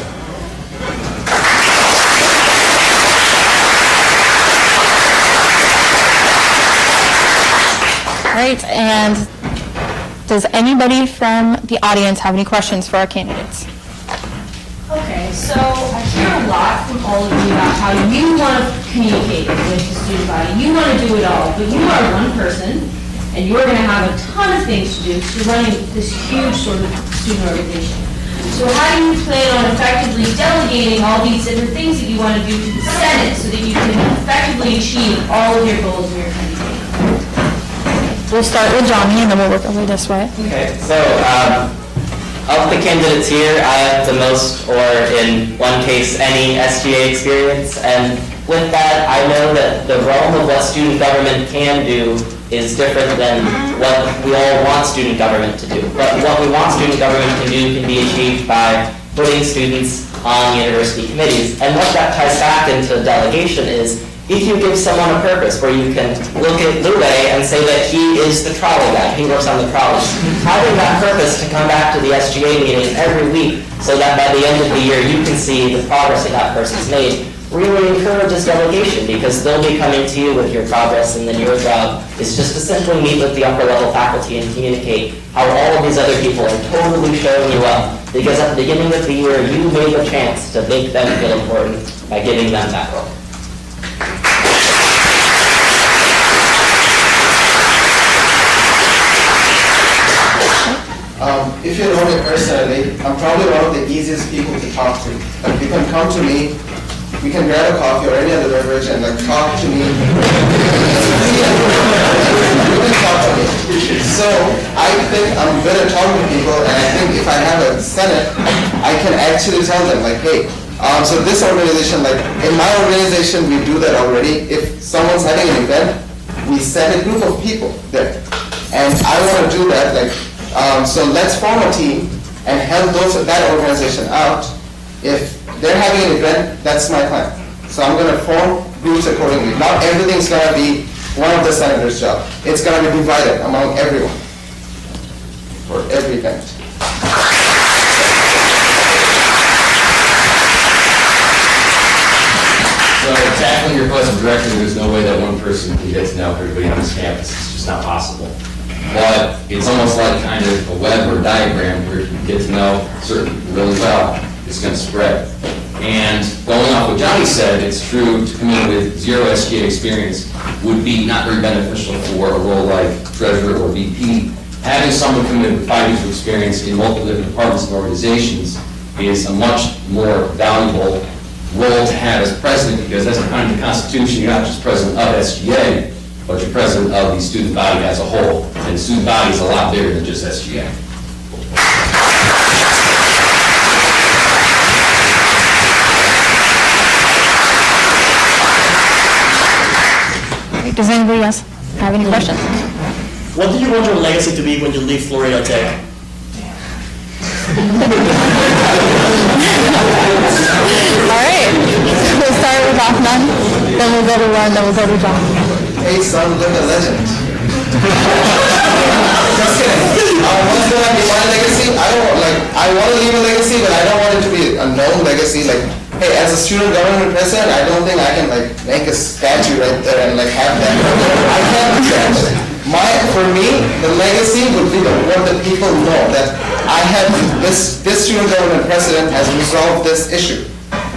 All right, and does anybody from the audience have any questions for our candidates? Okay, so I hear a lot from all of you about how you want to communicate with the student body. You want to do it all, but you are one person, and you're going to have a ton of things to do because you're running this huge sort of student organization. So how do you plan on effectively delegating all these different things that you want to do to the Senate so that you can effectively achieve all of your goals in your campaign? We'll start with Johnny and then we'll work our way this way. Okay, so Of the candidates here, I have the most, or in one case, any SGA experience. And with that, I know that the realm of what student government can do is different than what we all want student government to do. But what we want student government to do can be achieved by putting students on university committees. And what that ties back into delegation is, if you give someone a purpose where you can look at Lue and say that he is the trolley guy, he works on the trolleys, having that purpose to come back to the SGA meeting every week so that by the end of the year you can see the progress that person's made really encourages delegation, because they'll be coming to you with your progress, and then your job is just to simply meet with the upper level faculty and communicate how all of these other people are totally showing you up, because at the beginning of the year you made a chance to make them feel important by giving them that role. If you know me personally, I'm probably one of the easiest people to talk to. Like, you can come to me, we can grab a coffee or any other beverage and like talk to me. You can talk to me. So I think I'm good at talking to people, and I think if I have a Senate, I can actually tell them like, hey, so this organization, like in my organization, we do that already. If someone's having an event, we send a group of people there. And I want to do that, like, so let's form a team and help that organization out. If they're having an event, that's my plan. So I'm going to form groups accordingly. Not everything's going to be one of the senator's job. It's going to be divided among everyone for every event. So tackling your question directly, there's no way that one person can get to know everybody on this campus. It's just not possible. But it's almost like kind of a web or a diagram where if you get to know certain people really well, it's going to spread. And going off what Johnny said, it's true to come in with zero SGA experience would be not very beneficial for a role like treasurer or VP. Having someone come in with 5 years of experience in multiple different departments and organizations is a much more valuable role to have as president, because that's behind the Constitution. You're not just president of SGA, but you're president of the student body as a whole. And the student body is a lot bigger than just SGA. Does anybody else have any questions? What do you want your legacy to be when you leave Florida Tech? All right. We'll start with Ahmed, then we'll go to Ron, then we'll go to John. Hey son, live a legend. Just kidding. What's gonna be my legacy? I want to leave a legacy, but I don't want it to be a known legacy. Like, hey, as a student government president, I don't think I can like make a statue right there and like have that. I can't do that. For me, the legacy would be what the people know, that I have this student government president has resolved this issue.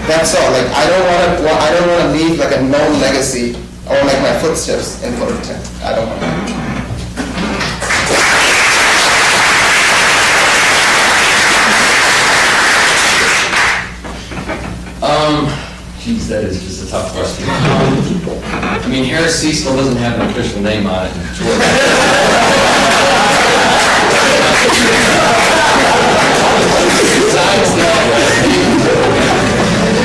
That's all. Like, I don't want to leave like a known legacy or like my footsteps in Florida Tech. I don't want to. Geez, that is just a tough question. I mean, Harris C still doesn't have an official name on it. Besides that,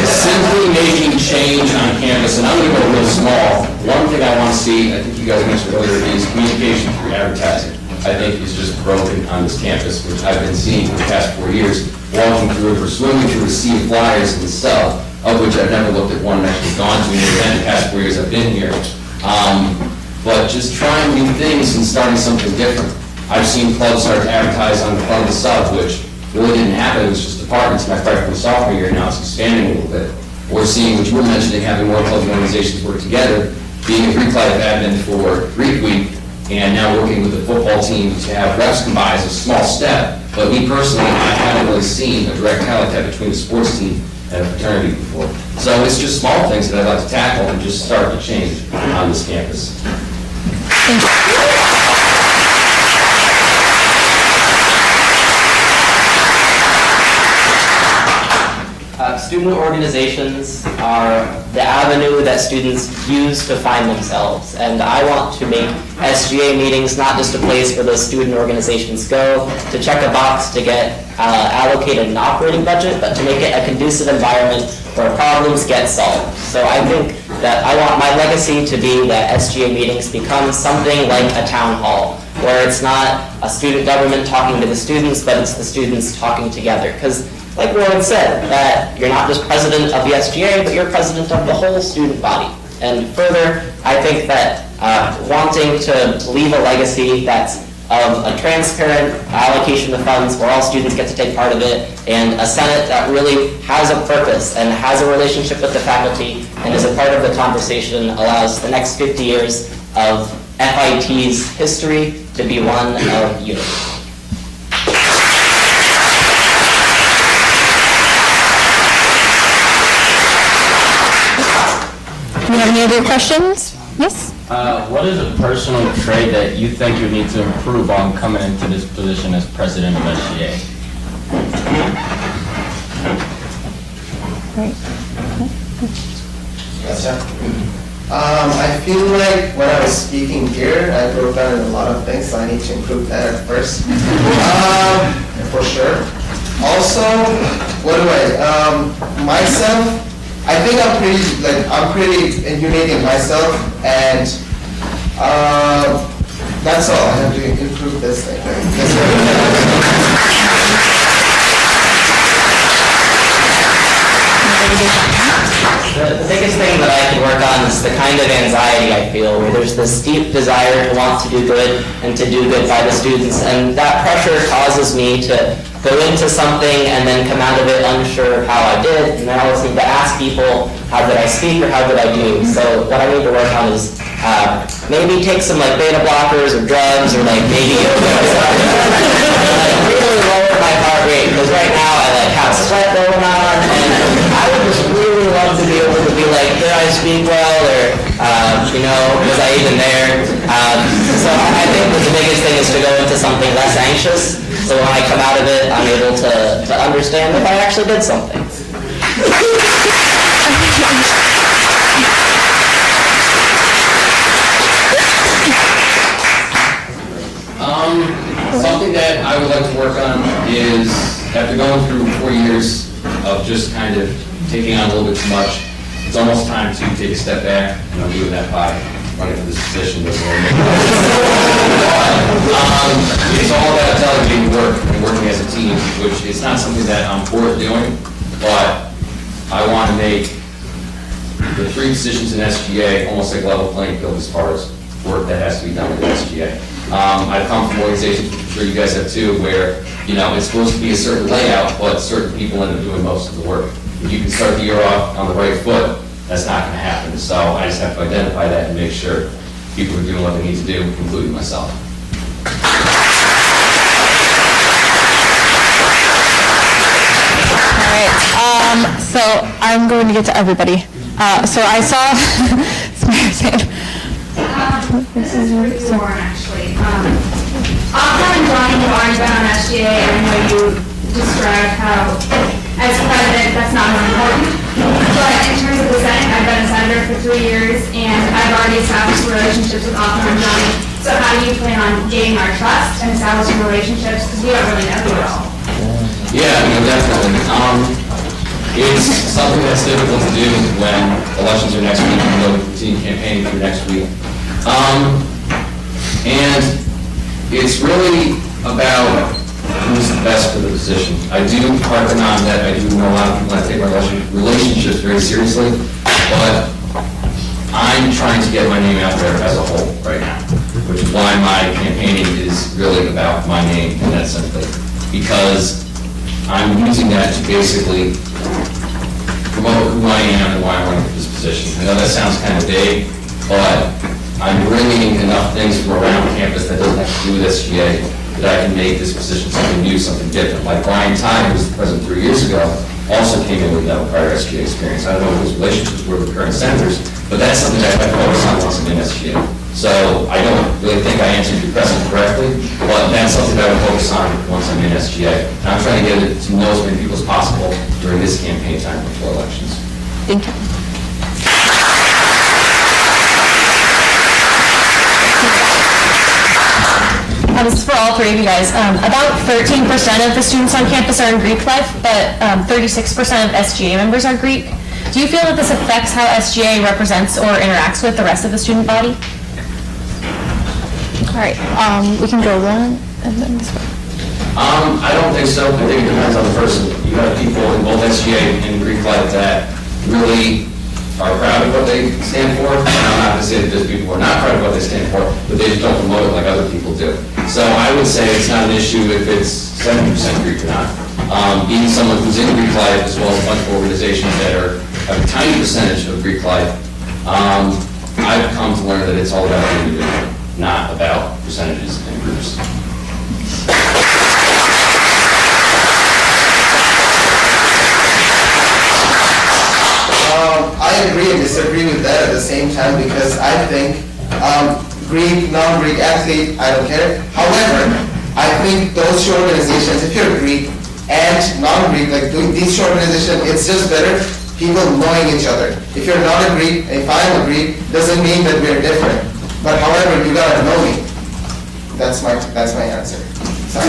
simply making change on campus, and I'm going to go real small. One thing I want to see, I think you guys mentioned earlier, is communication through advertising. I think is just broken on this campus, which I've been seeing for the past 4 years, walking through it or swimming through a sea of flyers and stuff, of which I've never looked at one and actually gone to an event the past 4 years I've been here. But just trying new things and starting something different. I've seen clubs start to advertise on the front of the sub, which really didn't happen. It was just departments my freshman and sophomore year. Now it's expanding a little bit. We're seeing, which you were mentioning, having more clubs and organizations work together, being a Greek life admin for Greek Week, and now working with the football team to have reps come by as a small step. But me personally, I haven't really seen a direct tie like that between the sports team and a fraternity before. So it's just small things that I'd like to tackle and just start to change on this campus. student organizations are the avenue that students use to find themselves. And I want to make SGA meetings not just a place where those student organizations go to check a box to get allocated an operating budget, but to make it a conducive environment where problems get solved. So I think that I want my legacy to be that SGA meetings become something like a town hall, where it's not a student government talking to the students, but it's the students talking together. Because like Warren said, that you're not just president of the SGA, but you're president of the whole student body. And further, I think that wanting to leave a legacy that's of a transparent allocation of funds where all students get to take part of it, and a Senate that really has a purpose and has a relationship with the faculty and is a part of the conversation, allows the next 50 years of FIT's history to be one of unity. Do you have any other questions? Yes? What is a personal trait that you think you need to improve on coming into this position as president of SGA? I feel like when I was speaking here, I wrote down a lot of things, so I need to improve that at first. For sure. Also, what do myself, I think I'm pretty unique in myself, and that's all. I have to improve this thing. The biggest thing that I can work on is the kind of anxiety I feel, where there's this deep desire to want to do good and to do good by the students, and that pressure causes me to go into something and then come out of it unsure of how I did, and then I always need to ask people, how did I speak or how did I do? So what I need to work on is maybe take some like beta blockers or drugs or like maybe yoga or something. Really lower my heart rate, because right now I like have sweat going on, and I would just really love to be able to be like, did I speak well, or was I even there? So I think that the biggest thing is to go into something less anxious, so when I come out of it, I'm able to understand if I actually did something. Something that I would like to work on is, after going through 4 years of just kind of taking on a little bit too much, it's almost time to take a step back, and I'm doing that by running for this position. It's all about delegating work and working as a team, which is not something that I'm for doing, but I want to make the 3 positions in SGA almost like level playing field as far as work that has to be done with SGA. I've come from organizations, which I'm sure you guys have too, where it's supposed to be a certain layout, but certain people end up doing most of the work. If you can start the year off on the right foot, that's not going to happen. So I just have to identify that and make sure people are doing what they need to do, including myself. All right. So I'm going to get to everybody. So I saw. This is for Warren, actually. Offline and Johnny have already been on SGA, and I know you described how, as president, that's not as important. But in terms of the Senate, I've been a senator for 3 years, and I've already established relationships with Offline and Johnny. So how do you plan on gaining our trust and establishing relationships? Because we don't really know you at all. Yeah, definitely. It's something that's difficult to do when elections are next week, even though we continue campaigning through next week. And it's really about who's the best for the position. I do hearken on that. I do know a lot of people that take my relationships very seriously, but I'm trying to get my name out there as a whole right now, which is why my campaigning is really about my name in that simply, because I'm using that to basically promote who I am and why I'm running for this position. I know that sounds kind of vague, but I'm bringing enough things from around campus that doesn't have to do with SGA that I can make this position something new, something different. Like Brian Ty, who was the president 3 years ago, also came in with no prior SGA experience. I don't know what his relationships were with current senators, but that's something that I focus on once I'm in SGA. So I don't really think I answered your question correctly, but that's something that I would focus on once I'm in SGA. And I'm trying to get to know as many people as possible during this campaign time before elections. Thank you. This is for all three of you guys. About 13% of the students on campus are in Greek life, but 36% of SGA members are Greek. Do you feel that this affects how SGA represents or interacts with the rest of the student body? All right, we can go one and then this one. I don't think so. I think it depends on the person. You have people in both SGA and Greek life that really are proud of what they stand for. And I'm not going to say that there's people who are not proud of what they stand for, but they just don't promote it like other people do. So I would say it's not an issue if it's 70% Greek or not. Being someone who's in Greek life, as well as a bunch of organizations that have a tiny percentage of Greek life, I've come to learn that it's all about the individual, not about percentages and groups. I agree and disagree with that at the same time because I think Greek, non-Greek athlete, I don't care. However, I think those two organizations, if you're Greek and non-Greek, like doing these two organizations, it's just better people knowing each other. If you're not a Greek, if I'm a Greek, doesn't mean that we're different. But however, you gotta know me. That's my answer. So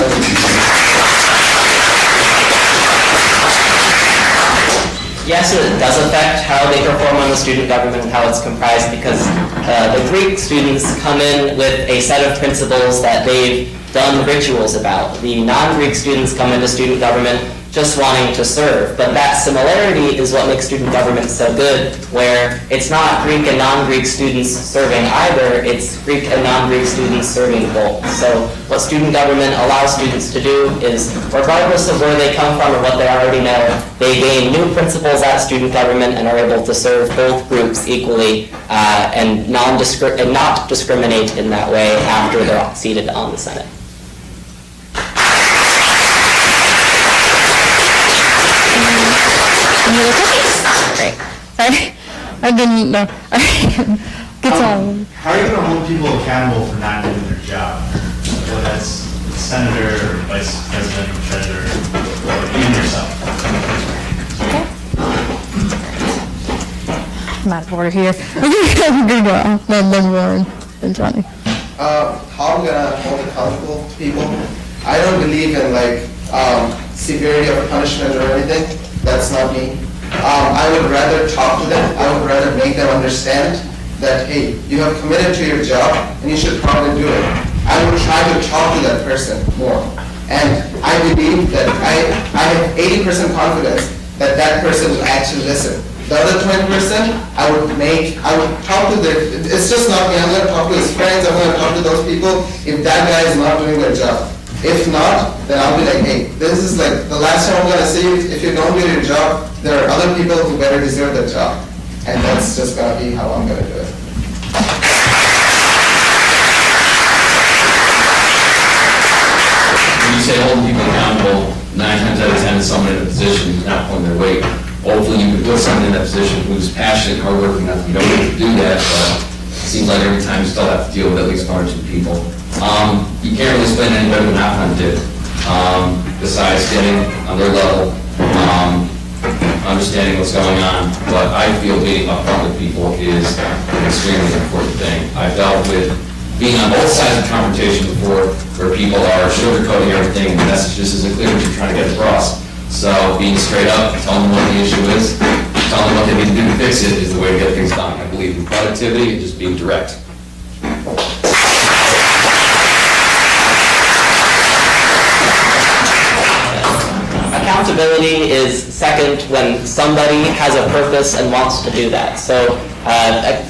Yes, it does affect how they perform on the student government and how it's comprised because the Greek students come in with a set of principles that they've done rituals about. The non-Greek students come into student government just wanting to serve, but that similarity is what makes student government so good, where it's not Greek and non-Greek students serving either, it's Greek and non-Greek students serving both. So what student government allows students to do is, regardless of where they come from or what they already know, they gain new principles at student government and are able to serve both groups equally and not discriminate in that way after they're seated on the Senate. Any other questions? Great. Sorry, I didn't know. Good time. How are you going to hold people accountable for not doing their job? Whether that's senator, or vice president, or treasurer, or even yourself? I'm out of order here. We're gonna go. Then Warren, then Johnny. How I'm gonna hold accountable people? I don't believe in like severity of punishment or anything. That's not me. I would rather talk to them. I would rather make them understand that, hey, you have committed to your job and you should probably do it. I would try to talk to that person more. And I believe that I have 80% confidence that that person will actually listen. The other 20%, I would talk to it's just not me. I'm going to talk to his friends. I'm going to talk to those people if that guy is not doing their job. If not, then I'll be like, hey, this is like the last time I'm going to see you. If you don't do your job, there are other people who better deserve that job. And that's just going to be how I'm going to do it. When you say holding people accountable, 9 times out of 10 is someone in a position who's not pulling their weight. Hopefully you can put someone in that position who's passionate, hardworking enough. You don't need to do that, but it seems like every time you still have to deal with at least 1 or 2 people. You can't really explain any better than Afnan did. Besides getting on their level, understanding what's going on, but I feel being upfront with people is an extremely important thing. I've dealt with being on both sides of the confrontation before, where people are sugarcoating everything and the message just isn't clear what you're trying to get across. So being straight up, telling them what the issue is, telling them what they need to do to fix it is the way to get things done. I believe in productivity and just being direct. Accountability is second when somebody has a purpose and wants to do that. So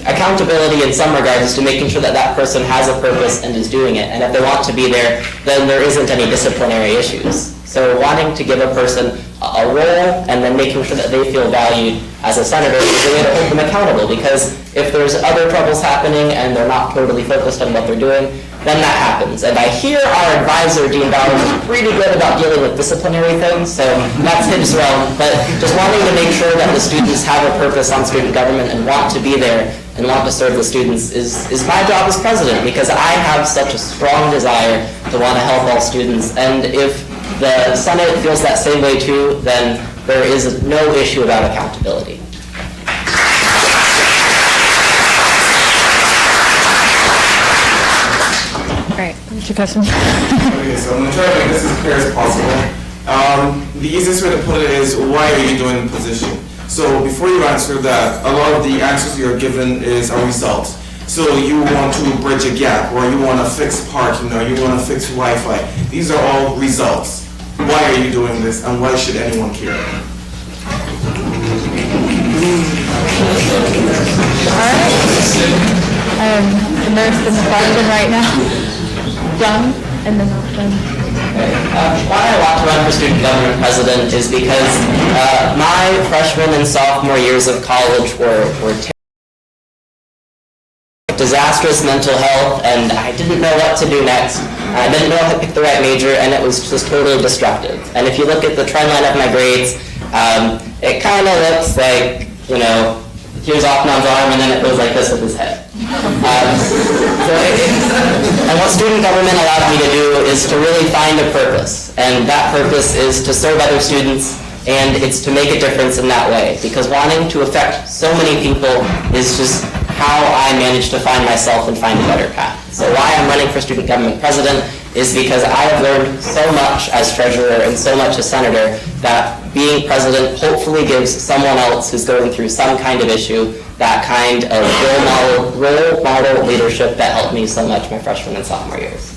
accountability in some regards is to making sure that that person has a purpose and is doing it. And if they want to be there, then there isn't any disciplinary issues. So wanting to give a person a role and then making sure that they feel valued as a senator is a way to hold them accountable, because if there's other troubles happening and they're not totally focused on what they're doing, then that happens. And I hear our advisor, Dean Bowers, is pretty good about dealing with disciplinary things, so that's his realm. But just wanting to make sure that the students have a purpose on student government and want to be there and want to serve the students is my job as president, because I have such a strong desire to want to help all students. And if the Senate feels that same way too, then there is no issue about accountability. Right, what's your question? Okay, so I'm going to try to make this as clear as possible. The easiest way to put it is, why are you doing the position? So before you answer that, a lot of the answers you're given is a result. So you want to bridge a gap, or you want to fix parking, or you want to fix Wi-Fi. These are all results. Why are you doing this, and why should anyone care? The nurse in the question right now. John, and then Why I want to run for student government president is because my freshman and sophomore years of college were disastrous mental health, and I didn't know what to do next. I didn't know how to pick the right major, and it was just totally destructive. And if you look at the trend line of my grades, it kind of looks like, you know, here's Akhnam's arm, and then it goes like this with his head. And what student government allowed me to do is to really find a purpose, and that purpose is to serve other students, and it's to make a difference in that way, because wanting to affect so many people is just how I managed to find myself and find a better path. So why I'm running for student government president is because I have learned so much as treasurer and so much as senator that being president hopefully gives someone else who's going through some kind of issue that kind of role model leadership that helped me so much my freshman and sophomore years.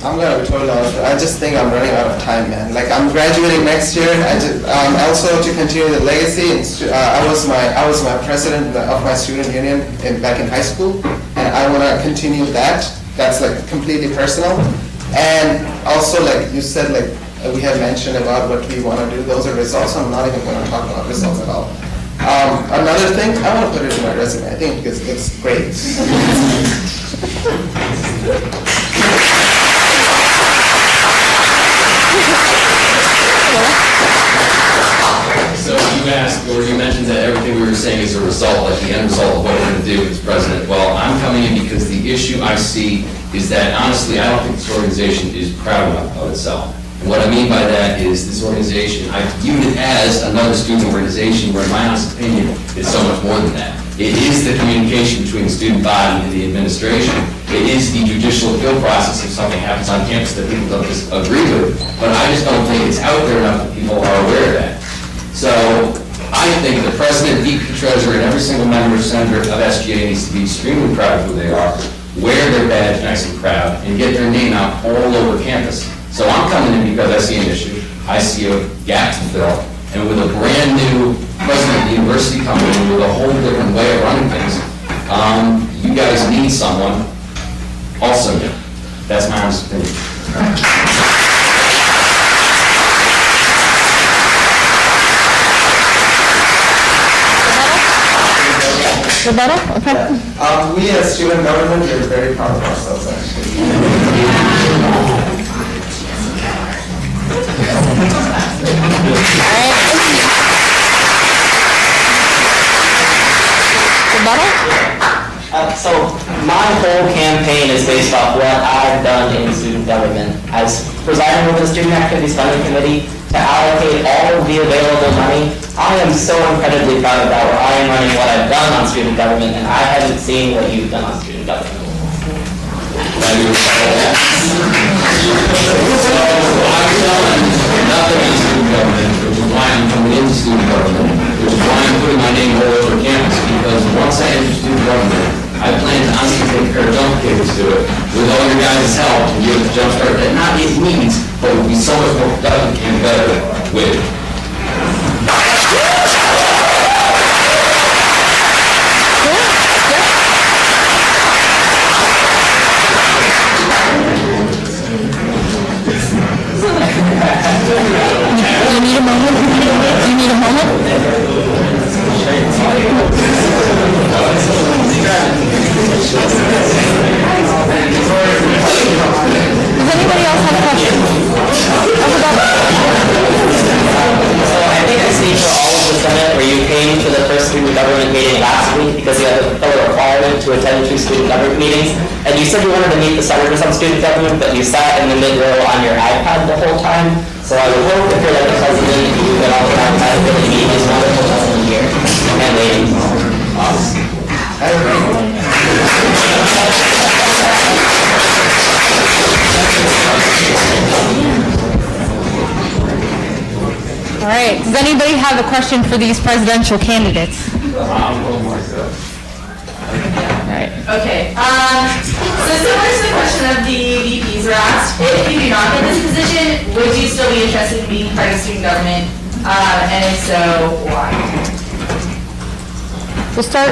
I'm gonna be totally honest. I just think I'm running out of time, man. Like, I'm graduating next year. Also to continue the legacy. I was my president of my student union back in high school, and I want to continue that. That's like completely personal. And also, like you said, like we have mentioned about what we want to do. Those are results. I'm not even going to talk about results at all. Another thing, I want to put it in my resume. I think it's great. So you asked, or you mentioned that everything we were saying is a result, like the end result of what we're going to do as president. Well, I'm coming in because the issue I see is that, honestly, I don't think this organization is proud enough of itself. And what I mean by that is this organization, I view it as another student organization where, in my honest opinion, it's so much more than that. It is the communication between the student body and the administration. It is the judicial appeal process if something happens on campus that people don't just agree with. But I just don't think it's out there enough that people are aware of that. So I think the president, the treasurer, and every single member or senator of SGA needs to be extremely proud of who they are, wear their badge nice and proud, and get their name out all over campus. So I'm coming in because I see an issue, I see a gap to fill, and with a brand new president of the university coming in with a whole different way of running things, you guys need someone also new. That's my honest opinion. Rebuttal? Okay. We as student government, we're very proud of ourselves, actually. So my whole campaign is based off what I've done in student government. As presiding over the Student Activities Funding Committee, to allocate all of the available money, I am so incredibly proud of that, where I am running what I've done on student government, and I haven't seen what you've done on student government. Nothing in student government, which is why I'm coming into student government, which is why I'm putting my name all over campus, because once I enter student government, I plan to honestly take care of jump kids to it, with all your guys' help, and give it the jump start that not it needs, but would be so much more productive and better with. You need a moment? You need a moment? you said you wanted to meet the senators on student government, but you sat in the mid row on your iPad the whole time. So I would hope if you're like the president, you would all automatically meet these wonderful gentlemen here and ladies. All right, does anybody have a question for these presidential candidates? Okay, so similar to the question of the VPs were asked, if you do not get this position, would you still be interested in being part of student government? And if so, why? We'll start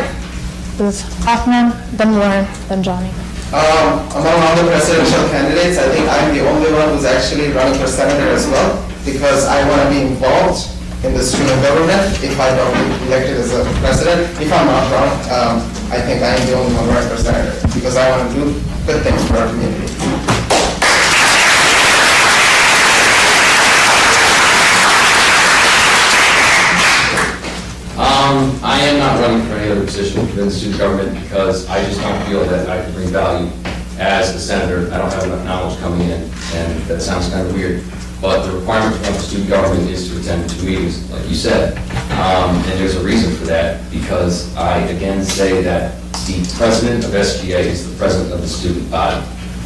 with Hoffman, then Warren, then Johnny. Among all the presidential candidates, I think I'm the only one who's actually running for senator as well, because I want to be involved in the student government if I don't get elected as a president. If I'm not wrong, I think I am the only one running for senator, because I want to do good things for our community. I am not running for any other position within the student government because I just don't feel that I can bring value as a senator. I don't have enough knowledge coming in, and that sounds kind of weird. But the requirement to run for student government is to attend 2 meetings, like you said. And there's a reason for that, because I again say that the president of SGA is the president of the student body,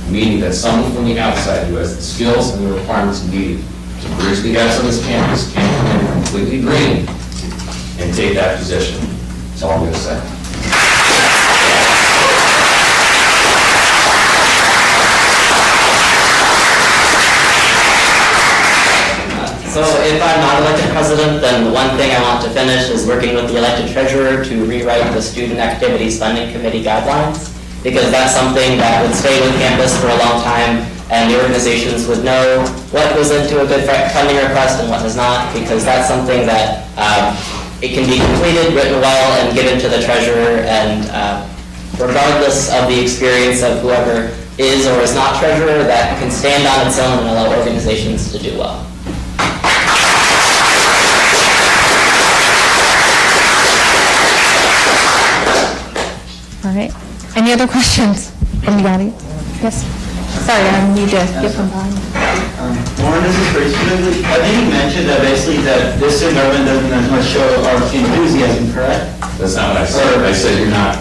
meaning that someone from the outside who has the skills and the requirements needed to bridge the gaps on this campus can come in completely green and take that position. That's all I'm going to say. So if I'm not elected president, then the one thing I want to finish is working with the elected treasurer to rewrite the Student Activities Funding Committee guidelines, because that's something that would stay with campus for a long time, and the organizations would know what goes into a good funding request and what does not, because that's something that it can be completed, written well, and given to the treasurer, and regardless of the experience of whoever is or is not treasurer, that can stand on its own and allow organizations to do well. All right, any other questions from the audience? Yes? Sorry, I need to get from behind. Warren, this is pretty specifically, I think you mentioned that basically that this student government doesn't as much show our enthusiasm, correct? That's not what I said. I said you're not,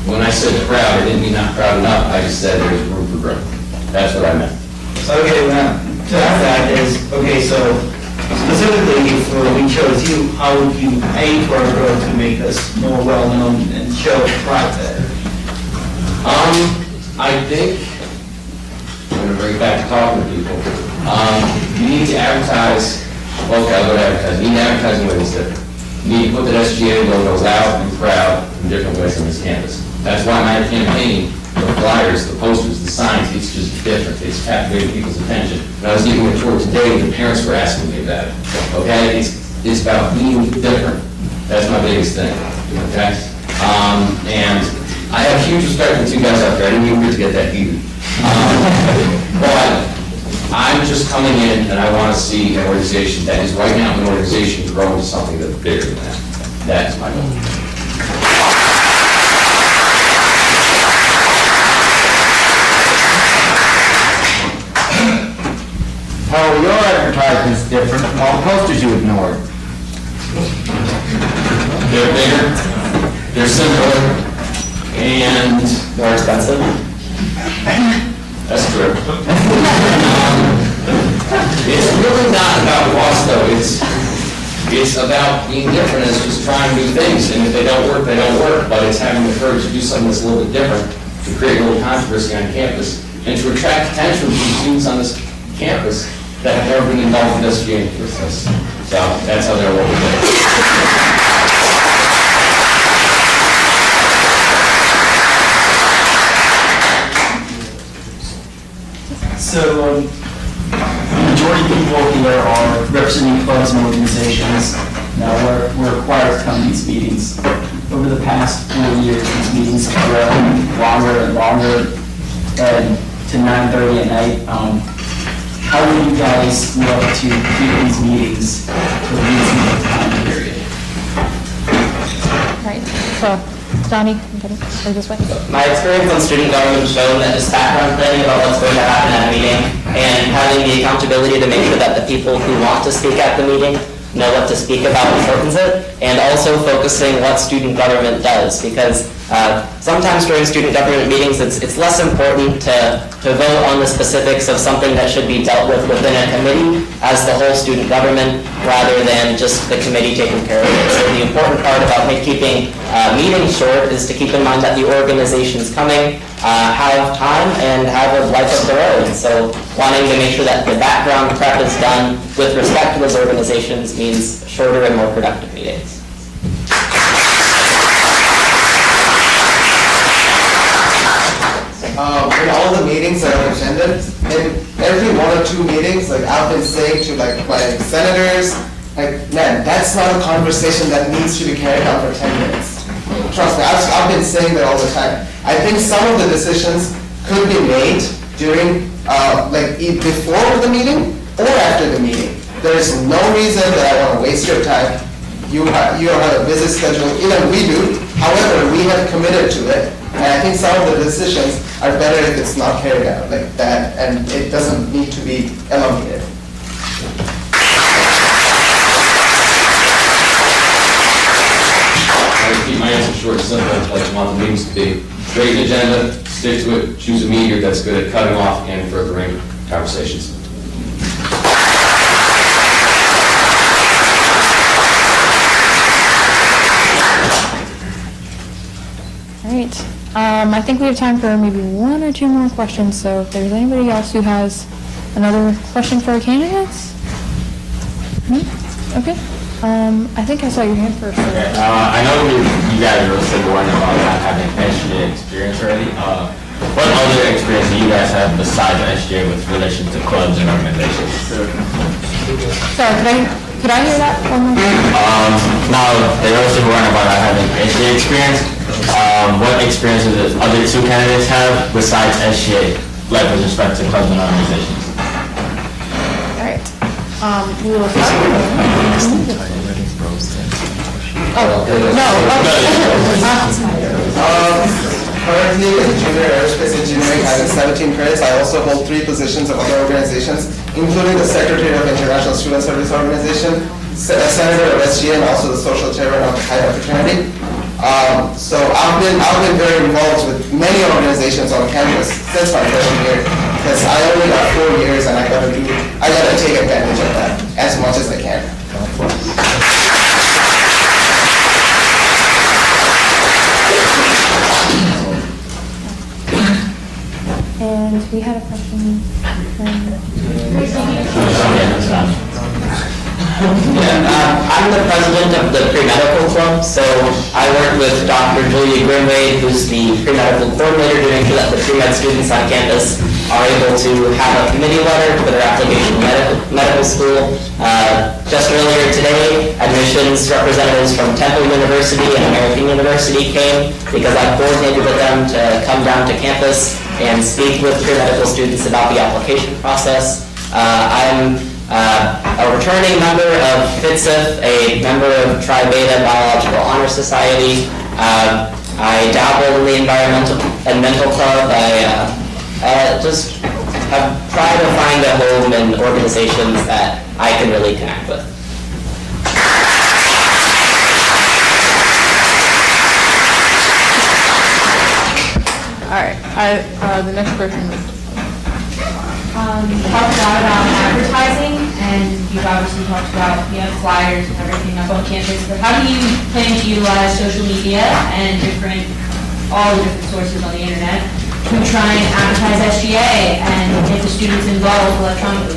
when I said proud, I didn't mean not proud enough. I just said there's room for growth. That's what I meant. Okay, well, to add that is, okay, so specifically, if we chose you, how would you aim for our growth to make us more well-known and show pride better? I think, I'm going to bring it back to talking to people. You need to advertise, well, okay, I'll go to advertising. You need to advertise in ways that you need to put that SGA logo loud and proud in different ways on this campus. That's why my campaign, the flyers, the posters, the signs, it's just different. It's captivating people's attention. When I was giving a tour today, the parents were asking me about it. Okay, it's about being different. That's my biggest thing. Okay, and I have huge respect for the two guys out there. I didn't even get to get that heated. But I'm just coming in and I want to see an organization that is right now an organization grow into something that's bigger than that. That is my goal. How your advertisement is different from all the posters you ignored. They're bigger, they're simpler, and more expensive. That's true. It's really not about cost, though. It's about being different. It's just trying new things, and if they don't work, they don't work. But it's having the courage to do something that's a little bit different, to create a little controversy on campus, and to attract attention from students on this campus that have never been involved in SGA in the first place. So that's how they're working. So, the majority of people here are representing clubs and organizations. Now, we're required to come to these meetings. Over the past 4 years, these meetings have grown longer and longer, to 9:30 at night. How would you guys look to keep these meetings for a reasonable time period? Right, so Donnie, or this way. My experience on student government showed that just background planning about what's going to happen at a meeting and having the accountability to make sure that the people who want to speak at the meeting know what to speak about shortens it, and also focusing what student government does, because sometimes during student government meetings it's less important to vote on the specifics of something that should be dealt with within a committee as the whole student government rather than just the committee taking care of it. So the important part about keeping meetings short is to keep in mind that the organizations coming have time and have a life of their own. So wanting to make sure that the background prep is done with respect to those organizations means shorter and more productive meetings. In all the meetings that I've attended, in every 1 or 2 meetings, like I've been saying to like my senators, like, man, that's not a conversation that needs to be carried out for 10 minutes. Trust me, I've been saying that all the time. I think some of the decisions could be made during, before the meeting or after the meeting. There is no reason that I want to waste your time. You have a busy schedule, even we do. However, we have committed to it. And I think some of the decisions are better if it's not carried out like that, and it doesn't need to be elongated. I keep my answer short and simple. I just want the meetings to be straight agenda, stick to it, choose a mediator that's good at cutting off and furthering conversations. All right. I think we have time for maybe 1 or 2 more questions, so if there's anybody else who has another question for our candidates? Okay. I think I saw your hand first. Okay. I know you guys are also worried about not having SGA experience already. What other experience do you guys have besides SGA with relation to clubs and organizations? Sorry, could I hear that one more time? Now, they're also worried about not having SGA experience. What experiences does other 2 candidates have besides SGA, like with respect to clubs and organizations? All right. We will start. Currently, in junior aerospace engineering, I have 17 credits. I also hold 3 positions of other organizations, including the Secretary of International Student Service Organization, Senator of SGA, and also the Social Chairman of the Chi Fraternity. So I've been very involved with many organizations on campus since my freshman year, because I only got 4 years and I gotta take advantage of that as much as I can. And we had a question I'm the president of the pre-medical club, so I work with Dr. Julia Grimwade, who's the pre-medical coordinator, to make sure that the pre-med students on campus are able to have a committee letter for their application to medical school. Just earlier today, admissions representatives from Temple University and American University came because I coordinated with them to come down to campus and speak with pre-medical students about the application process. I'm a returning member of FITSIF, a member of Tri Beta Biological Honor Society. I dabble in the environmental and mental club. I just have tried to find a home in organizations that I can really connect with. All right. The next person is. Talked a lot about advertising, and you've obviously talked about flyers and everything up on campus, but how do you plan to utilize social media and all the different sources on the internet to try and advertise SGA and get the students involved electronically?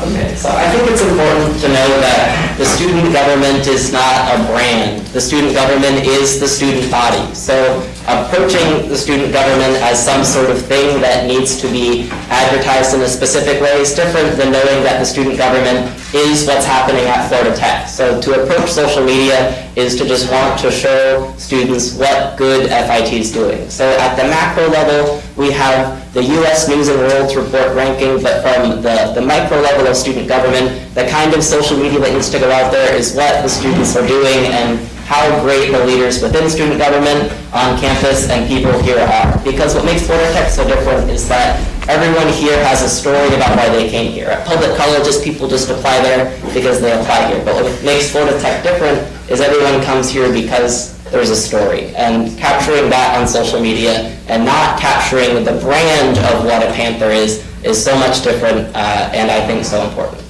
Okay, so I think it's important to know that the student government is not a brand. The student government is the student body. So approaching the student government as some sort of thing that needs to be advertised in a specific way is different than knowing that the student government is what's happening at Florida Tech. So to approach social media is to just want to show students what good FIT is doing. So at the macro level, we have the U.S. News and World Report ranking, but from the micro level of student government, the kind of social media that needs to go out there is what the students are doing and how great the leaders within student government, on campus, and people here are. Because what makes Florida Tech so different is that everyone here has a story about why they came here. At public colleges, people just apply there because they apply here. But what makes Florida Tech different is everyone comes here because there's a story. And capturing that on social media and not capturing the brand of what a Panther is so much different and I think so important.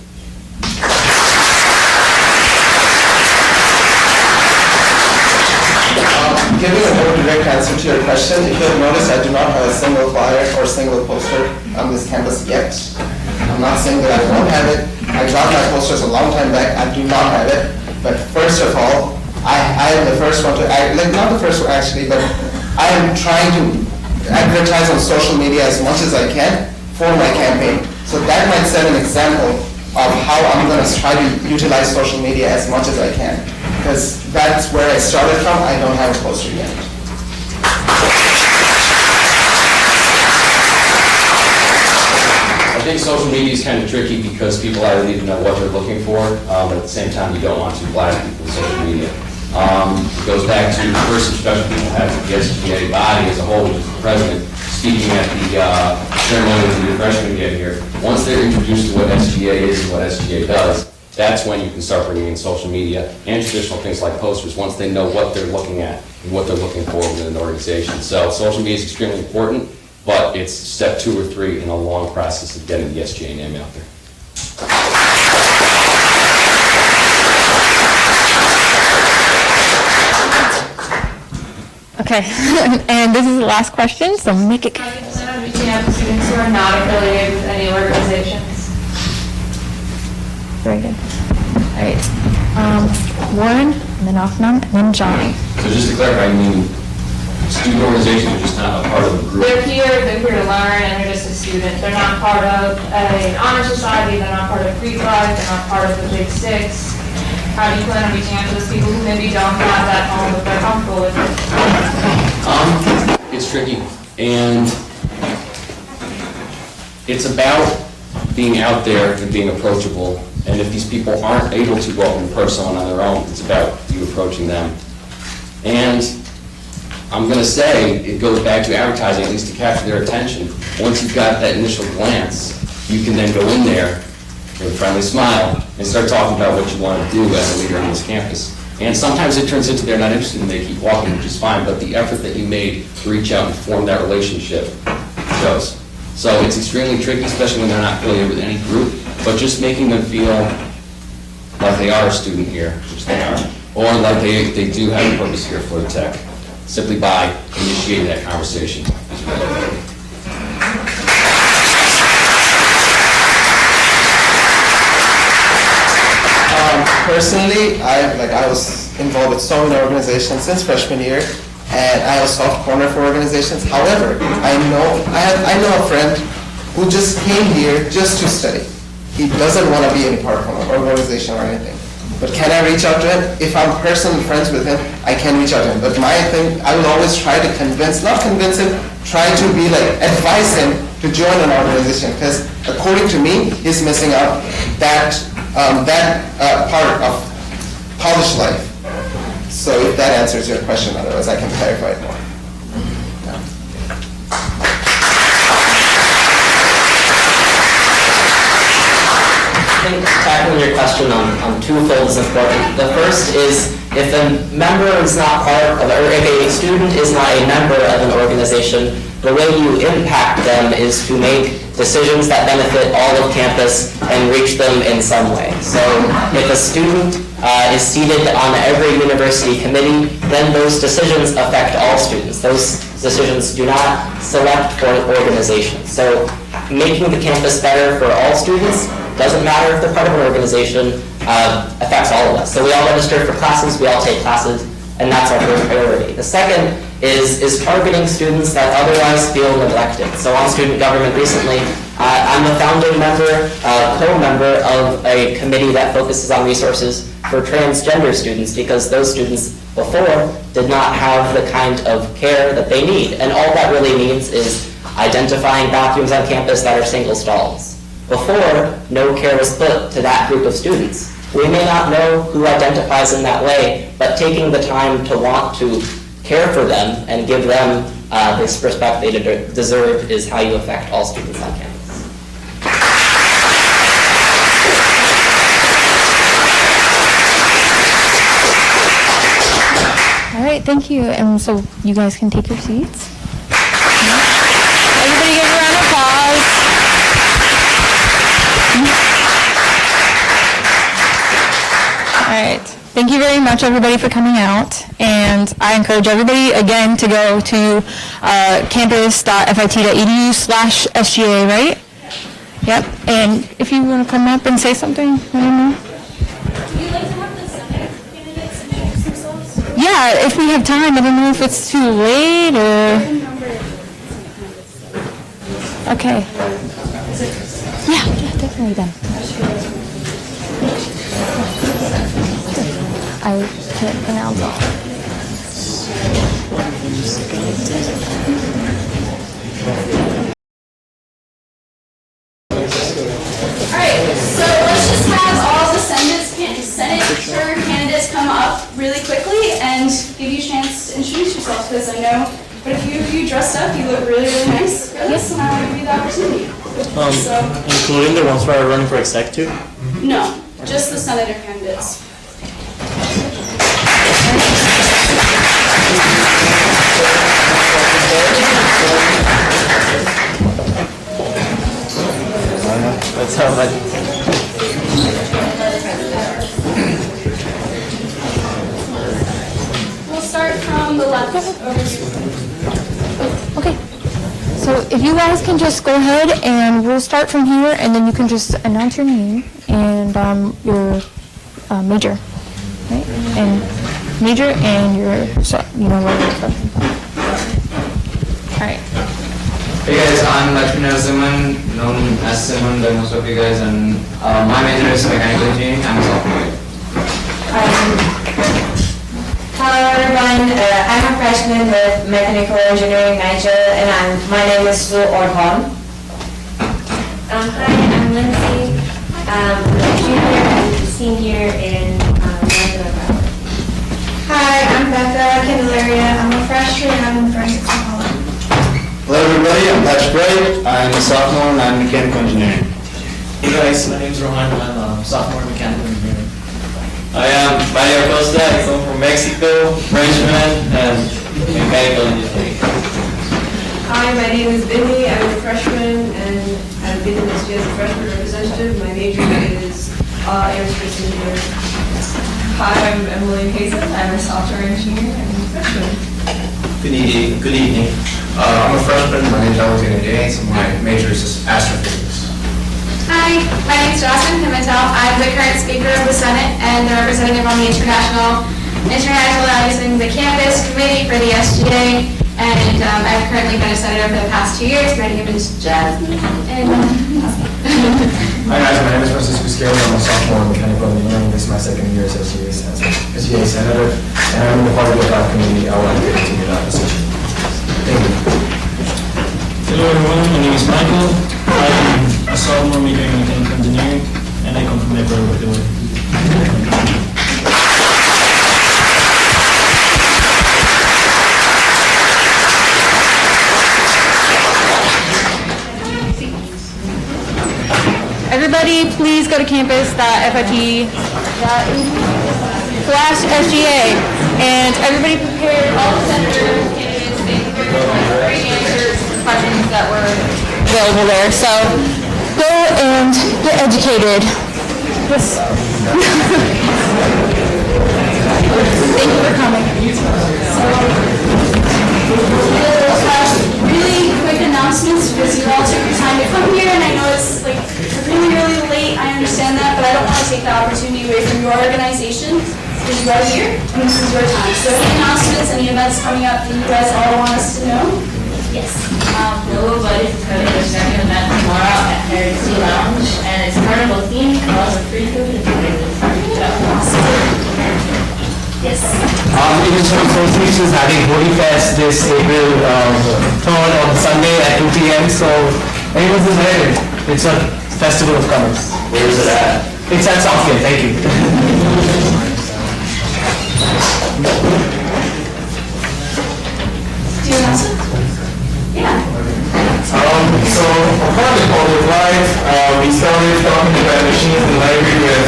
Giving a more direct answer to your question, if you'll notice, I do not have a single flyer or single poster on this campus yet. I'm not saying that I won't have it. I dropped my posters a long time back. I do not have it. But first of all, I am the first one to, not the first one actually, but I am trying to advertise on social media as much as I can for my campaign. So that might set an example of how I'm going to try to utilize social media as much as I can. Because that's where I started from. I don't have a poster yet. I think social media is kind of tricky because people either need to know what they're looking for, but at the same time, you don't want to blast people with social media. It goes back to the first introduction people had to the SGA body as a whole, which is the president, speaking at the ceremony that the new freshmen get here. Once they're introduced to what SGA is and what SGA does, that's when you can start bringing in social media and traditional things like posters once they know what they're looking at and what they're looking for within an organization. So social media is extremely important, but it's step 2 or 3 in a long process of getting the SGA name out there. Okay, and this is the last question, so make it. How do you plan on reaching out to students who are not affiliated with any organizations? Very good. All right. Warren, and then Afnan, and then Johnny. So just to clarify, you mean student organizations are just not a part of the group? They're here to learn, and they're just a student. They're not part of an honor society, they're not part of Greek life, they're not part of the Big Six. How do you plan on reaching out to those people who maybe don't have that home, but they're comfortable with it? It's tricky, and it's about being out there and being approachable. And if these people aren't able to go out in person on their own, it's about you approaching them. And I'm going to say it goes back to advertising, at least to capture their attention. Once you've got that initial glance, you can then go in there with a friendly smile and start talking about what you want to do as a leader on this campus. And sometimes it turns into they're not interested and they keep walking, which is fine, but the effort that you made to reach out and form that relationship shows. So it's extremely tricky, especially when they're not affiliated with any group, but just making them feel like they are a student here, which they are, or like they do have a purpose here for the Tech, simply by initiating that conversation. Personally, I was involved with so many organizations since freshman year, and I have a soft corner for organizations. However, I know a friend who just came here just to study. He doesn't want to be any part of an organization or anything. But can I reach out to him? If I'm personally friends with him, I can reach out to him. But my thing, I will always try to not convince him, try to be advise him to join an organization. Because according to me, he's missing out that part of college life. So if that answers your question, otherwise I can clarify it more. I think tackling your question on twofold is important. The first is if a member is not part of, or if a student is not a member of an organization, the way you impact them is to make decisions that benefit all of campus and reach them in some way. So if a student is seated on every university committee, then those decisions affect all students. Those decisions do not select for organizations. So making the campus better for all students doesn't matter if they're part of an organization, affects all of us. So we all register for classes, we all take classes, and that's our first priority. The second is targeting students that otherwise feel neglected. So on student government recently, I'm a founding member, co-member of a committee that focuses on resources for transgender students because those students before did not have the kind of care that they need. And all that really means is identifying bathrooms on campus that are single stalls. Before, no care was put to that group of students. We may not know who identifies in that way, but taking the time to want to care for them and give them this respect they deserve is how you affect all students on campus. All right, thank you. And so you guys can take your seats. Everybody give a round of applause. All right. Thank you very much, everybody, for coming out. And I encourage everybody, again, to go to campus.fit.edu/SGA, right? Yep. And if you want to come up and say something, I don't know. Yeah, if we have time. I don't know if it's too late or... Okay. Yeah, definitely then. I can't pronounce all. Alright, so let's just have all the senator candidates come up really quickly and give you a chance to introduce yourself, because I know but if you dressed up, you look really, really nice for this, and I want to give you the opportunity. Including the ones who are running for exec too? No, just the senator candidates. That's how much. We'll start from the left over here. Okay. So if you guys can just go ahead and we'll start from here, and then you can just announce your name and your major, right? And major and your, you know, where you're from. All right. Hey guys, I'm Lakshmana Simon, known as Simon by most of you guys, and my major is mechanical engineering. I'm a sophomore. Hello everyone, I'm a freshman with mechanical engineering major, and my name is Sue Orhon. Hi, I'm Lindsay. I'm a junior and senior in Northern Valley. Hi, I'm Becca Candelaria. I'm a freshman and I'm in forensic psychology. Hello everybody, I'm Patrick Wright. I'm a sophomore and I'm mechanical engineering. Hey guys, my name is Rohan. I'm a sophomore in mechanical engineering. I am Mario Costa. I come from Mexico, Frenchman, and mechanical engineering. Hi, my name is Billy. I'm a freshman and I've been in SGA as a freshman representative. My major is aerospace engineering. Hi, I'm Emily Hazen. I'm a software engineer and I'm a freshman. Good evening. I'm a freshman. My name is Alexander James, and my major is astrophysics. Hi, my name is Jocelyn Pimentel. I'm the current speaker of the Senate and the representative on the International Liaison the Campus Committee for the SGA. And I've currently been a senator for the past 2 years. My name is Jasmine. And Hi guys, my name is Francisco Scalzi. I'm a sophomore in mechanical engineering. This is my second year as SGA senator, and I'm in the party lookout committee. I want to continue that position. Thank you. Hello everyone, my name is Michael. I'm a sophomore majoring in mechanical engineering, and I come from Ecuador, by the way. Everybody, please go to campus.fit.edu/SGA. And everybody prepare all the senator candidates and great answers to questions that were available there. So go and get educated. Yes. Thank you for coming. Really quick announcements because you all took your time to come here, and I know it's really, really late. I understand that, but I don't want to take the opportunity away from your organization. because you guys are here, and this is your time. So any announcements, any events coming up that you guys all want us to know? Yes. Willow Buddies is having their second event tomorrow at Heritage Sea Lounge, and it's carnival themed, and also free food and prizes. Yes. Even some Association is having Holi Fest this April 3rd on Sunday at 2 p.m. So anyone's invited. It's a festival of colors. Where is it at? It's at Southgate. Thank you. Do you announce it? Yeah. So a part of Public Life, we started talking about machines in the library with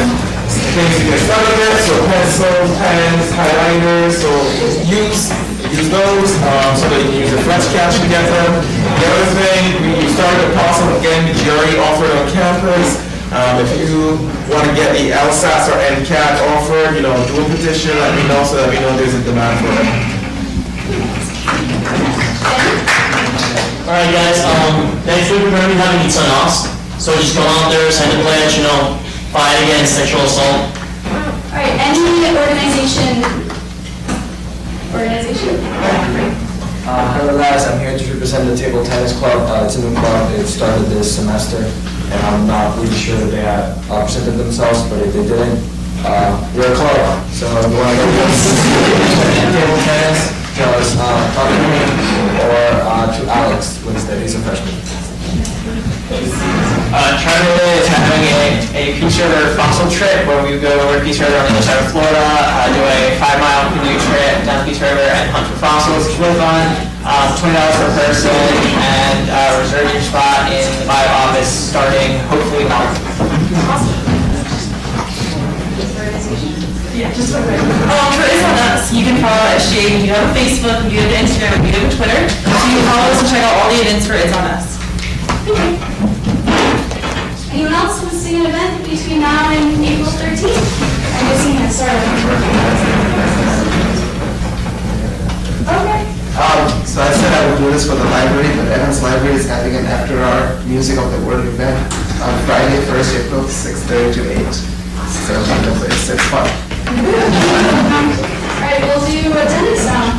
things you can start with, so pencils, pens, highlighters, so use those so that you can use a flex cash to get them. The other thing, we started a process of getting the GRE offered on campus. If you want to get the LSAS or NCAT offered, do a petition, let me know so that we know there's a demand for it. Alright guys, next week we're going to be having Eats on Us, so just go out there, sign the pledge, fight against sexual assault. Alright, any organization? Hello guys, I'm here to represent the Table Tennis Club. It's a new club, it started this semester, and I'm not really sure that they have presented themselves, but if they didn't, we're a club. So if you want to go table tennis, just talk to me or to Alex Winstead, he's a freshman. Charlie is having a Peace River fossil trip where we go over Peace River on the other side of Florida, do a 5-mile canoe trip down Peace River and hunt for fossils. It's really fun. $20 per person, and reserve your spot in the bio office starting hopefully tomorrow. Yeah, just for It's on Us, you can follow SGA, you have a Facebook, you have Instagram, you have a Twitter, so you can follow us and check out all the events for It's on Us. Anyone else hosting an event between now and April 13th? I'm guessing it started. Okay. So I said I would do this for the library, but Evans Library is having an after-hour Music of the Word event on Friday, 1st April, 6:30 to 8. So it's fun. Alright, we'll do attendance now.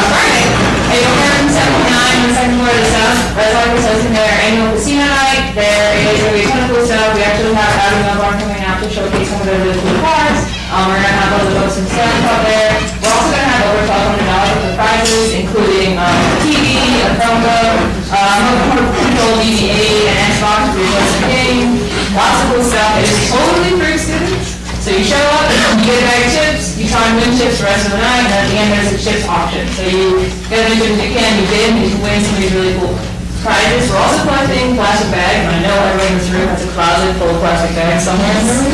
Friday, April 3rd, 7 to 9, on the second floor of the South. Red Sox is hosting their annual casino night. There is going to be a ton of cool stuff. We actually have Adam Melbourne coming out to showcase some of their really cool cars. We're going to have all the books and stuff out there. We're also going to have over $1,200 worth of prizes, including a TV, a Chromebook, remote control DVD, an Xbox for your chosen game. Lots of cool stuff. It is totally free to students. So you show up, you get a bag of chips, you try and win chips the rest of the night, and at the end there's a chips auction. So you get as many chips as you can, you bid, and you can win some of these really cool prizes. We're also collecting plastic bags, and I know everyone in this room has a closet full of plastic bags somewhere in the room.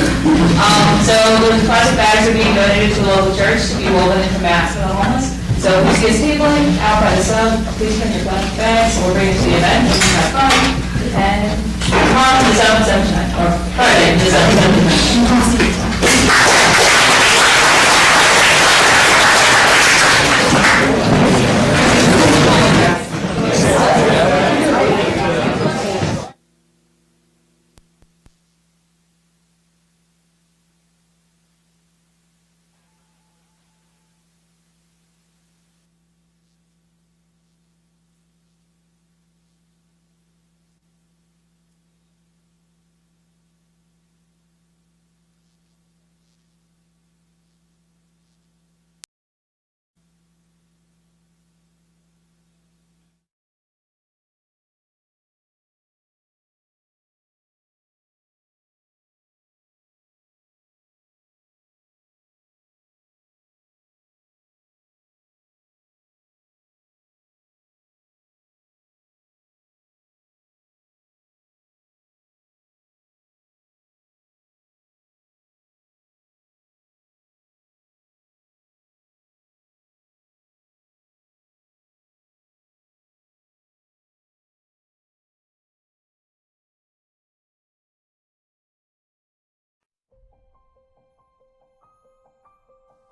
So those plastic bags are being donated to a local church to be woven into mats for the homeless. So if you get tabling out by the sub, please bring your plastic bags, or bring it to the event, and you can have fun. And tomorrow, the 7th, 7 to 9, or Friday, the 7th, 7 to 9.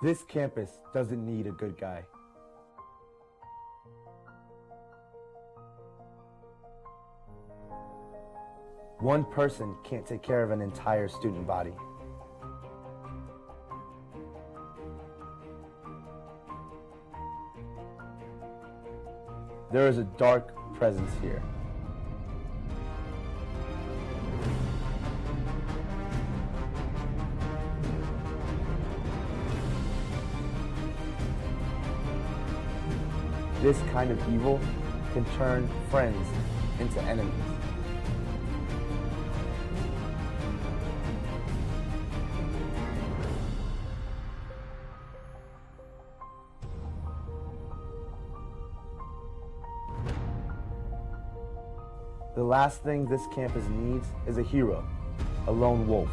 This campus doesn't need a good guy. One person can't take care of an entire student body. There is a dark presence here. This kind of evil can turn friends into enemies. The last thing this campus needs is a hero, a lone wolf.